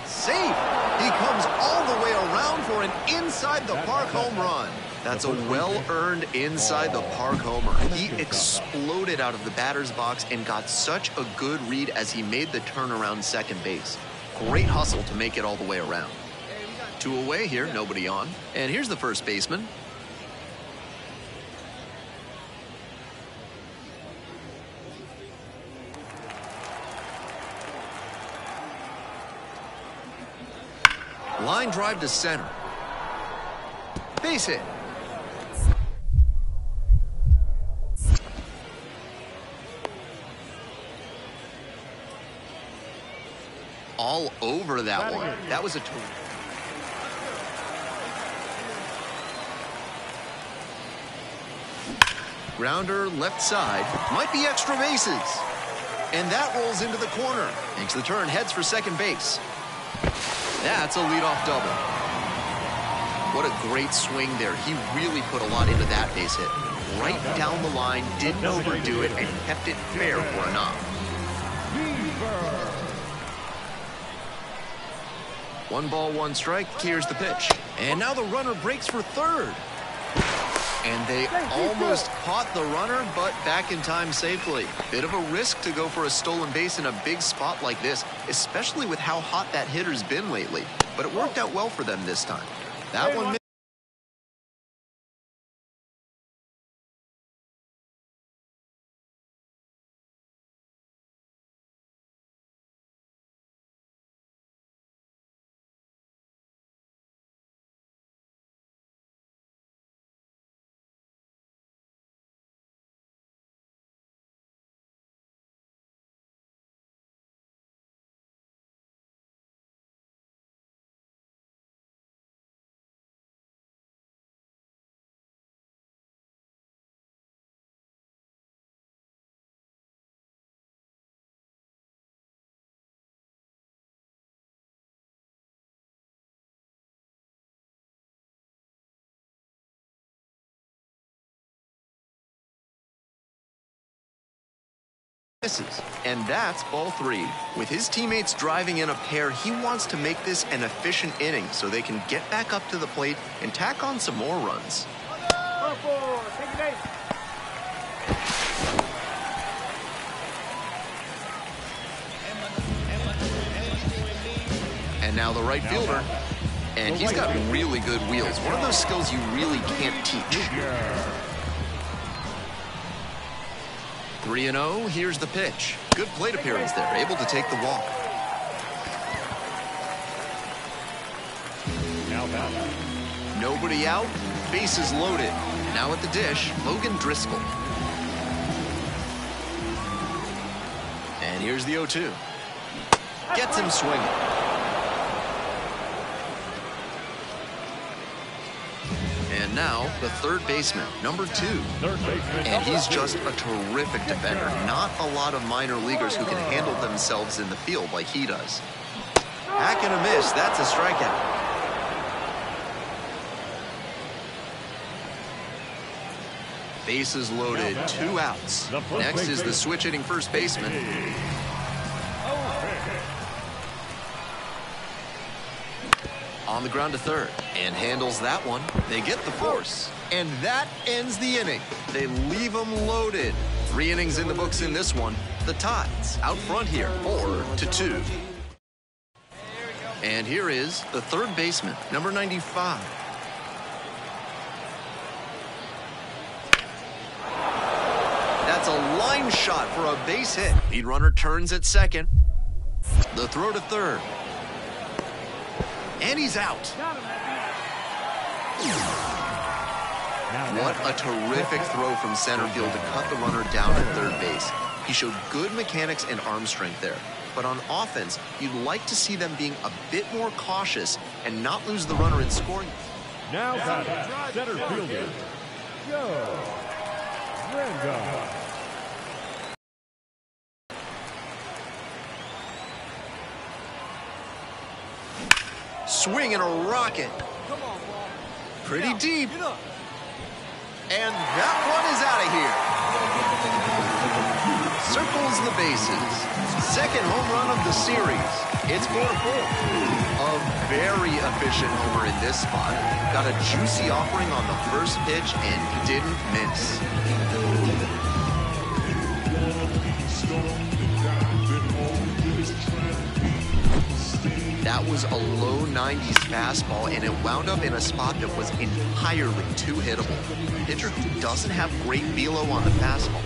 F: Safe. He comes all the way around for an inside-the-park home run. That's a well-earned inside-the-park homer. He exploded out of the batter's box and got such a good read as he made the turn around second base. Great hustle to make it all the way around. 2 away here, nobody on. And here's the first baseman. Line drive to center. Base hit. All over that one. That was a tool. Grounder left side. Might be extra bases. And that rolls into the corner. Makes the turn, heads for second base. That's a leadoff double. What a great swing there. He really put a lot into that base hit. Right down the line, didn't overdo it, and kept it fair for a knock. 1 ball, 1 strike. Here's the pitch. And now the runner breaks for third. And they almost caught the runner, but back in time safely. Bit of a risk to go for a stolen base in a big spot like this, especially with how hot that hitter's been lately. But it worked out well for them this time. That one misses. And that's ball 3. With his teammates driving in a pair, he wants to make this an efficient inning so they can get back up to the plate and tack on some more runs. And now the right fielder. And he's got really good wheels. One of those skills you really can't teach. 3-0, here's the pitch. Good plate appearance there, able to take the walk. Nobody out, bases loaded. Now at the dish, Logan Driscoll. And here's the 0-2. Gets him swinging. And now the third baseman, number 2. And he's just a terrific defender. Not a lot of minor leaguers who can handle themselves in the field like he does. Hack and a miss, that's a strikeout. Bases loaded, 2 outs. Next is the switch hitting first baseman. On the ground to third, and handles that one. They get the force, and that ends the inning. They leave them loaded. 3 innings in the books in this one. The Tides out front here, 4-2. And here is the third baseman, number 95. That's a line shot for a base hit. Lead runner turns at second. The throw to third. And he's out. What a terrific throw from center field to cut the runner down at third base. He showed good mechanics and arm strength there. But on offense, you'd like to see them being a bit more cautious and not lose the runner in scoring.
G: Now center fielder, Joe Randolph.
F: Swing and a rocket. Pretty deep. And that one is out of here. Circles the bases. Second home run of the series. It's 4-4. A very efficient homer in this spot. Got a juicy offering on the first pitch and didn't miss. That was a low 90s fastball, and it wound up in a spot that was entirely too hittable. A pitcher who doesn't have great velo on the fastball.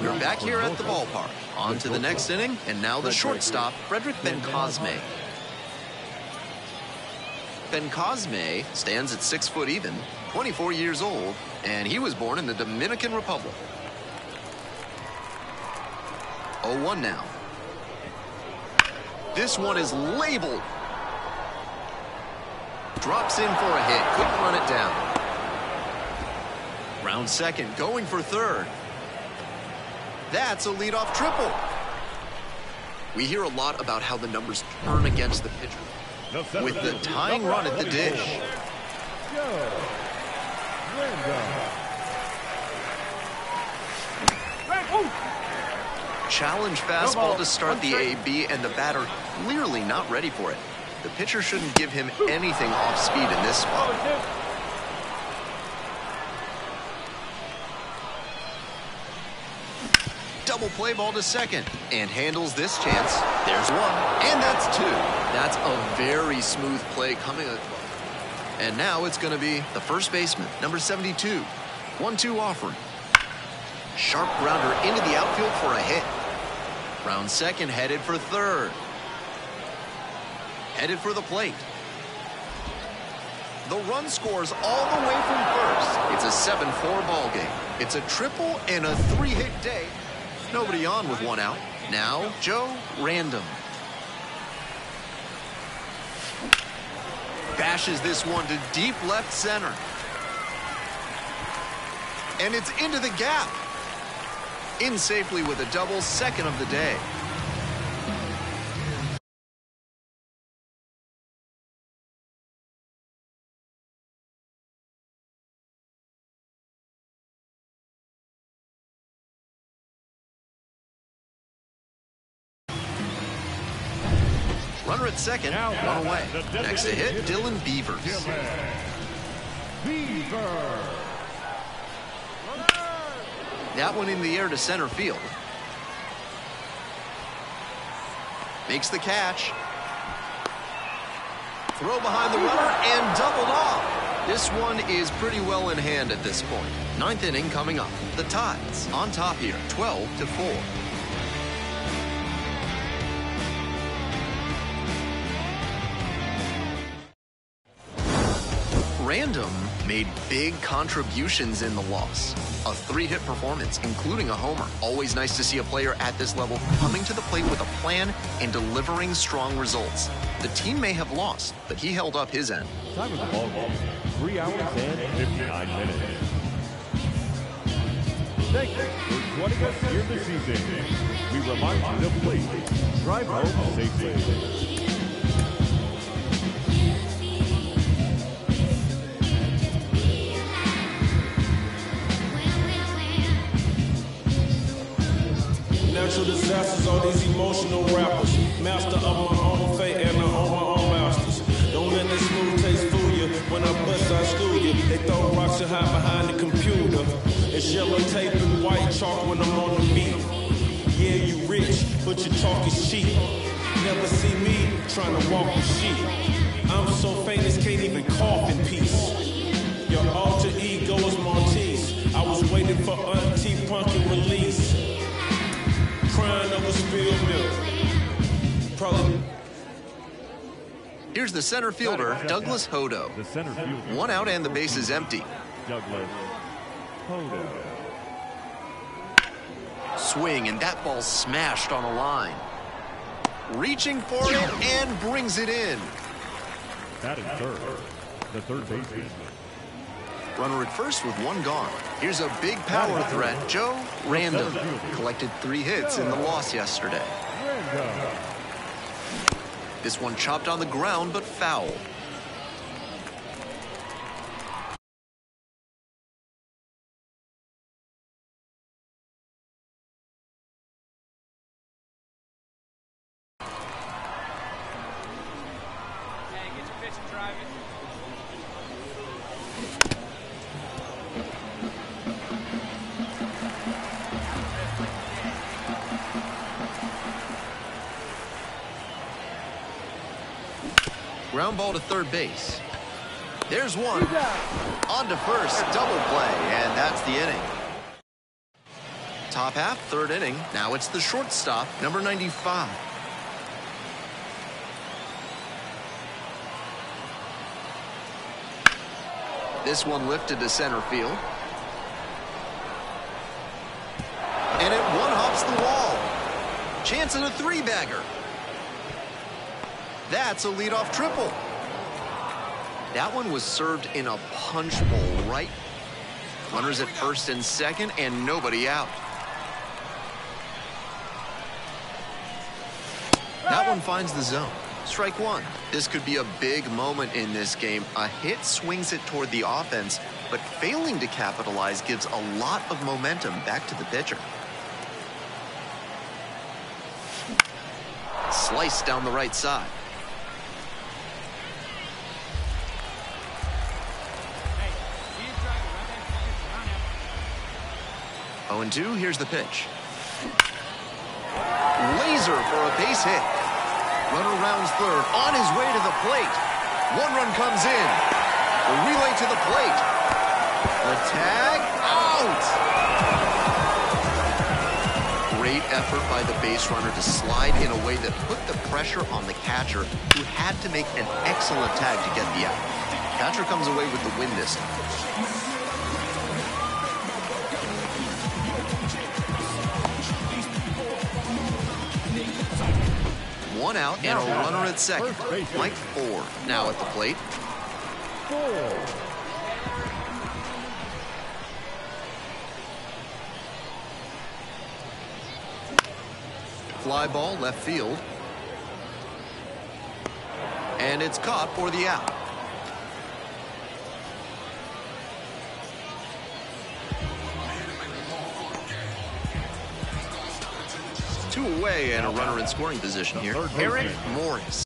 F: We're back here at the ballpark. On to the next inning, and now the shortstop, Frederick Ben-Cosme. Ben-Cosme stands at 6 foot even, 24 years old, and he was born in the Dominican Republic. 0-1 now. This one is labeled. Drops in for a hit. Couldn't run it down. Round second, going for third. That's a leadoff triple. We hear a lot about how the numbers turn against the pitcher. With the tying run at the dish.
G: Joe Randolph.
F: Challenge fastball to start the AB, and the batter clearly not ready for it. The pitcher shouldn't give him anything off speed in this spot. Double play ball to second, and handles this chance. There's one, and that's two. That's a very smooth play coming. And now it's going to be the first baseman, number 72. 1-2 offering. Sharp grounder into the outfield for a hit. Round second, headed for third. Headed for the plate. The run scores all the way from first. It's a 7-4 ball game. It's a triple and a 3-hit day. Nobody on with one out. Now, Joe Random. Bashes this one to deep left center. And it's into the gap. In safely with a double, second of the day. Runner at second, one away. Next to hit, Dylan Beavers. That one in the air to center field. Makes the catch. Throw behind the runner and doubled off. This one is pretty well in hand at this point. Ninth inning coming up. The Tides on top here, 12-4. Random made big contributions in the loss. A 3-hit performance, including a homer. Always nice to see a player at this level coming to the plate with a plan and delivering strong results. The team may have lost, but he held up his end.
G: Time of the ball game, 3 hours and 59 minutes. Thank you for joining us here this evening. We remind you to please drive home safely.
H: Natural disasters, all these emotional rappers. Master of my own fate and I own my own masters. Don't let this smooth taste fool you. When I bust, I school you. They throw rocks and hide behind the computer. It's yellow tape and white chalk when I'm on the beat. Yeah, you rich, but your talk is cheap. Never see me trying to walk with sheep. I'm so famous, can't even cough in peace. Your alter ego is Maltese. I was waiting for Auntie Punkin' release. Crying over spilled milk. Probably.
F: Here's the center fielder, Douglas Hodo.
G: The center fielder.
F: One out and the base is empty.
G: Douglas Hodo.
F: Swing, and that ball smashed on a line. Reaching for it and brings it in.
G: That is third. The third baseman.
F: Runner at first with one gone. Here's a big power threat, Joe Random. Collected 3 hits in the loss yesterday. This one chopped on the ground, but foul. Ground ball to third base. There's one. On to first, double play, and that's the inning. Top half, third inning. Now it's the shortstop, number 95. This one lifted to center field. And it one-hops the wall. Chance at a 3-bagger. That's a leadoff triple. That one was served in a punch bowl, right? Runners at first and second, and nobody out. That one finds the zone. Strike one. This could be a big moment in this game. A hit swings it toward the offense, but failing to capitalize gives a lot of momentum back to the pitcher. Slice down the right side. 0-2, here's the pitch. Laser for a base hit. Runner rounds third, on his way to the plate. One run comes in. The relay to the plate. The tag, out! Great effort by the base runner to slide in a way that put the pressure on the catcher, who had to make an excellent tag to get the out. Catcher comes away with the win this time. One out and a runner at second. Mike Ford now at the plate. Fly ball left field. And it's caught for the out. Two away and a runner in scoring position here. Eric Morris.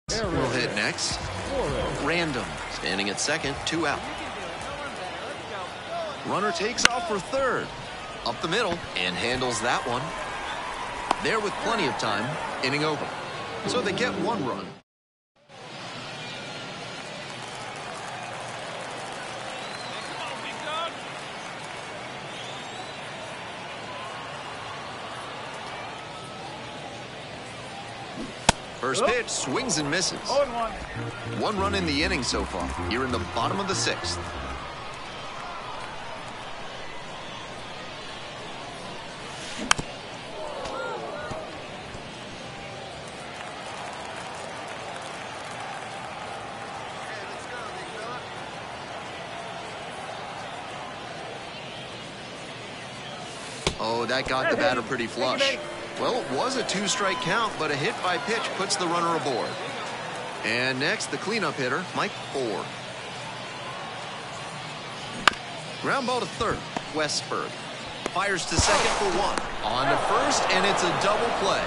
F: Will hit next. Random. Standing at second, 2 out. Runner takes off for third. Up the middle and handles that one. There with plenty of time. Inning over. So they get 1 run. First pitch, swings and misses. 1 run in the inning so far, here in the bottom of the 6th. that got the batter pretty flush. Well, it was a 2-strike count, but a hit by pitch puts the runner aboard. And next, the cleanup hitter, Mike Ford. Ground ball to third, Westberg. Fires to second for 1. On to first, and it's a double play.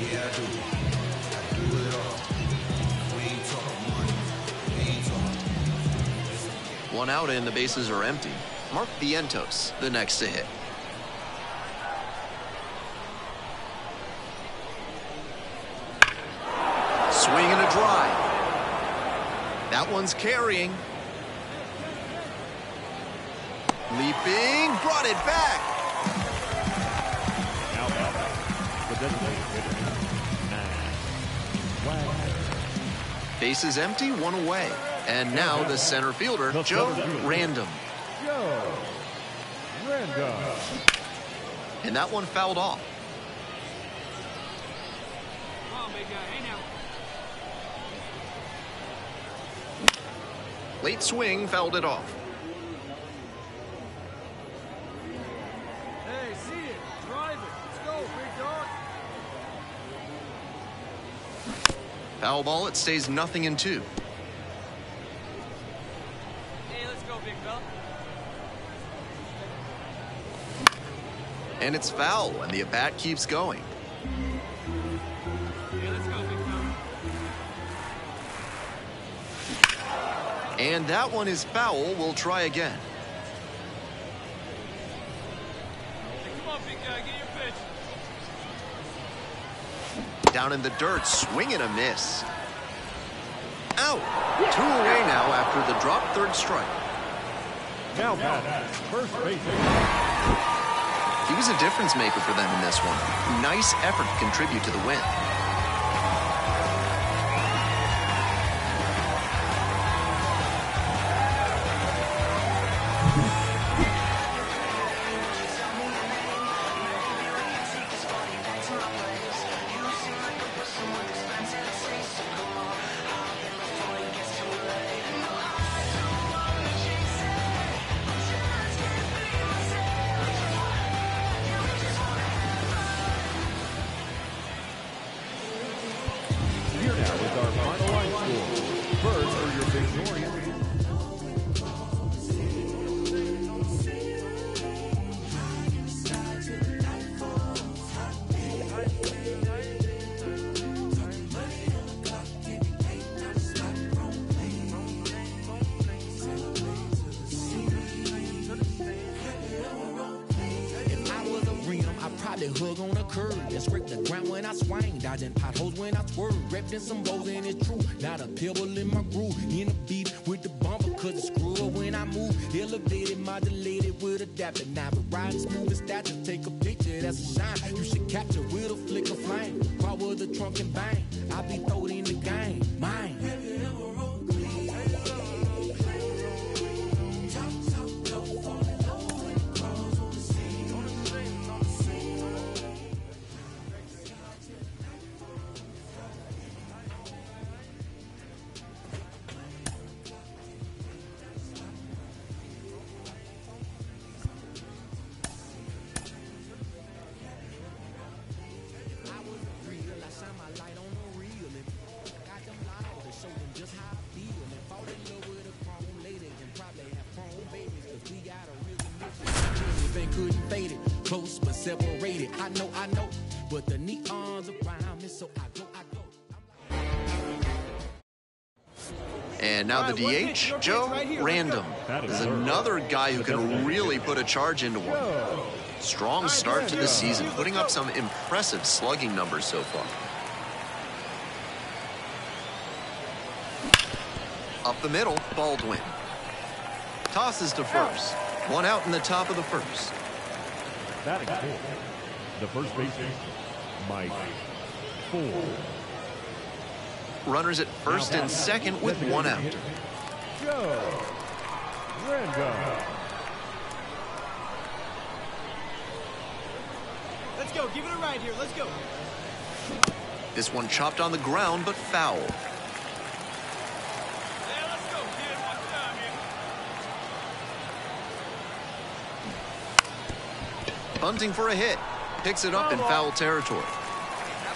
E: Yeah, I do. I do it all. We ain't talking money. We ain't talking.
F: 1 out and the bases are empty. Mark Vientos, the next to hit. Swing and a drive. That one's carrying. Leaping, brought it back.
G: Now batting, the designated hitter, 9.
F: Bases empty, 1 away. And now the center fielder, Joe Random.
G: Joe Random.
F: And that one fouled off. Late swing fouled it off.
A: Hey, see it. Drive it. Let's go, big dog.
F: Foul ball, it stays 0-2.
A: Hey, let's go, big fella.
F: And it's foul, and the at-bat keeps going.
A: Hey, let's go, big fella.
F: And that one is foul. We'll try again.
A: Hey, come on, big guy. Get your pitch.
F: Down in the dirt, swing and a miss. Out. 2 away now after the drop, third strike.
G: Now batting, first base.
F: He was a difference maker for them in this one. Nice effort to contribute to the win.
G: Here now is our final line score. First for your Victorian.
I: Probably hug on a curb and scrape the ground when I swing, dodging potholes when I swerve, wrapped in some bows and it's true. Not a pebble in my groove, in a beat with the bumper, cause it's screw up when I move. Elevated, modulated with adapter. Now we're riding smooth and stature. Take a picture, that's a shine. You should capture with a flick of flame. Crawl with the trunk and bang. I be throwed in the game, mine. Couldn't fade it, close but separated. I know, but the neons around me, so I go.
F: And now the DH, Joe Random, is another guy who can really put a charge into one. Strong start to the season, putting up some impressive slugging numbers so far. Up the middle, Baldwin. Tosses to first. 1 out in the top of the first.
G: Batting fourth, the first baseman, Mike Ford.
F: Runners at first and second with 1 out.
G: Joe Random.
A: Let's go. Give it a ride here. Let's go.
F: This one chopped on the ground, but foul.
A: Hey, let's go, kid. Watch it out here.
F: Bunting for a hit. Picks it up in foul territory.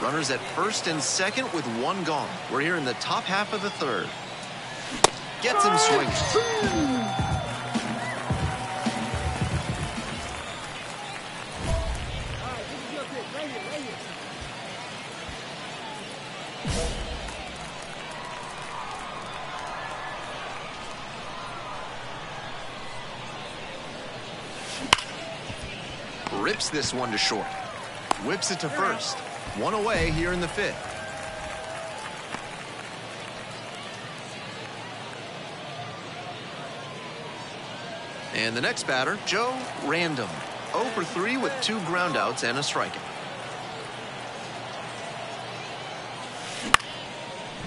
F: Runners at first and second with one gone. We're here in the top half of the third. Gets him swinging. Rips this one to short. Whips it to first. One away here in the fifth. And the next batter, Joe Random. 0 for 3 with 2 groundouts and a strikeout.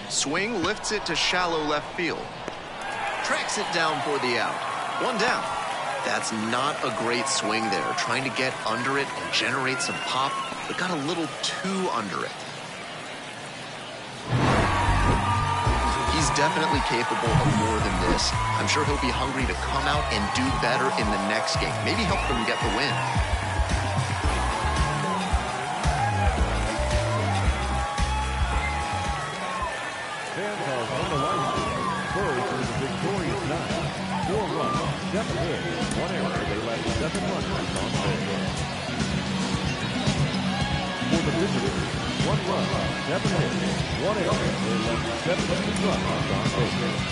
F: Swing lifts it to shallow left field. Tracks it down for the out. One down. That's not a great swing there. Trying to get under it and generate some pop, but got a little too under it. He's definitely capable of more than this. I'm sure he'll be hungry to come out and do better in the next game. Maybe help them get the win.
G: Fans are on the line. Birds is a victorious night. 4 runs, 7 hits, 1 error. They left 7 runners on base. For the visitors, 1 run, 7 hits, 1 error. They left 7 runners on base.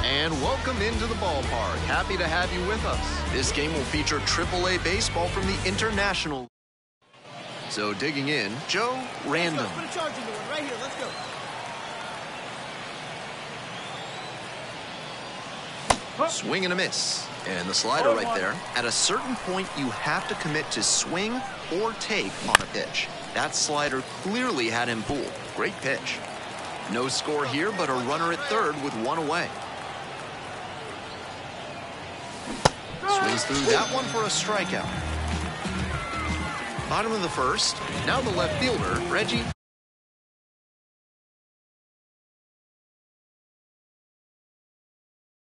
F: And welcome into the ballpark. Happy to have you with us. This game will feature AAA baseball from the International. So digging in, Joe Random.
A: Put a charge into one right here. Let's go.
F: Swing and a miss. And the slider right there. At a certain point, you have to commit to swing or take on a pitch. That slider clearly had him fooled. Great pitch. No score here, but a runner at third with 1 away. Swings through that one for a strikeout. Bottom of the first. Now the left fielder, Reggie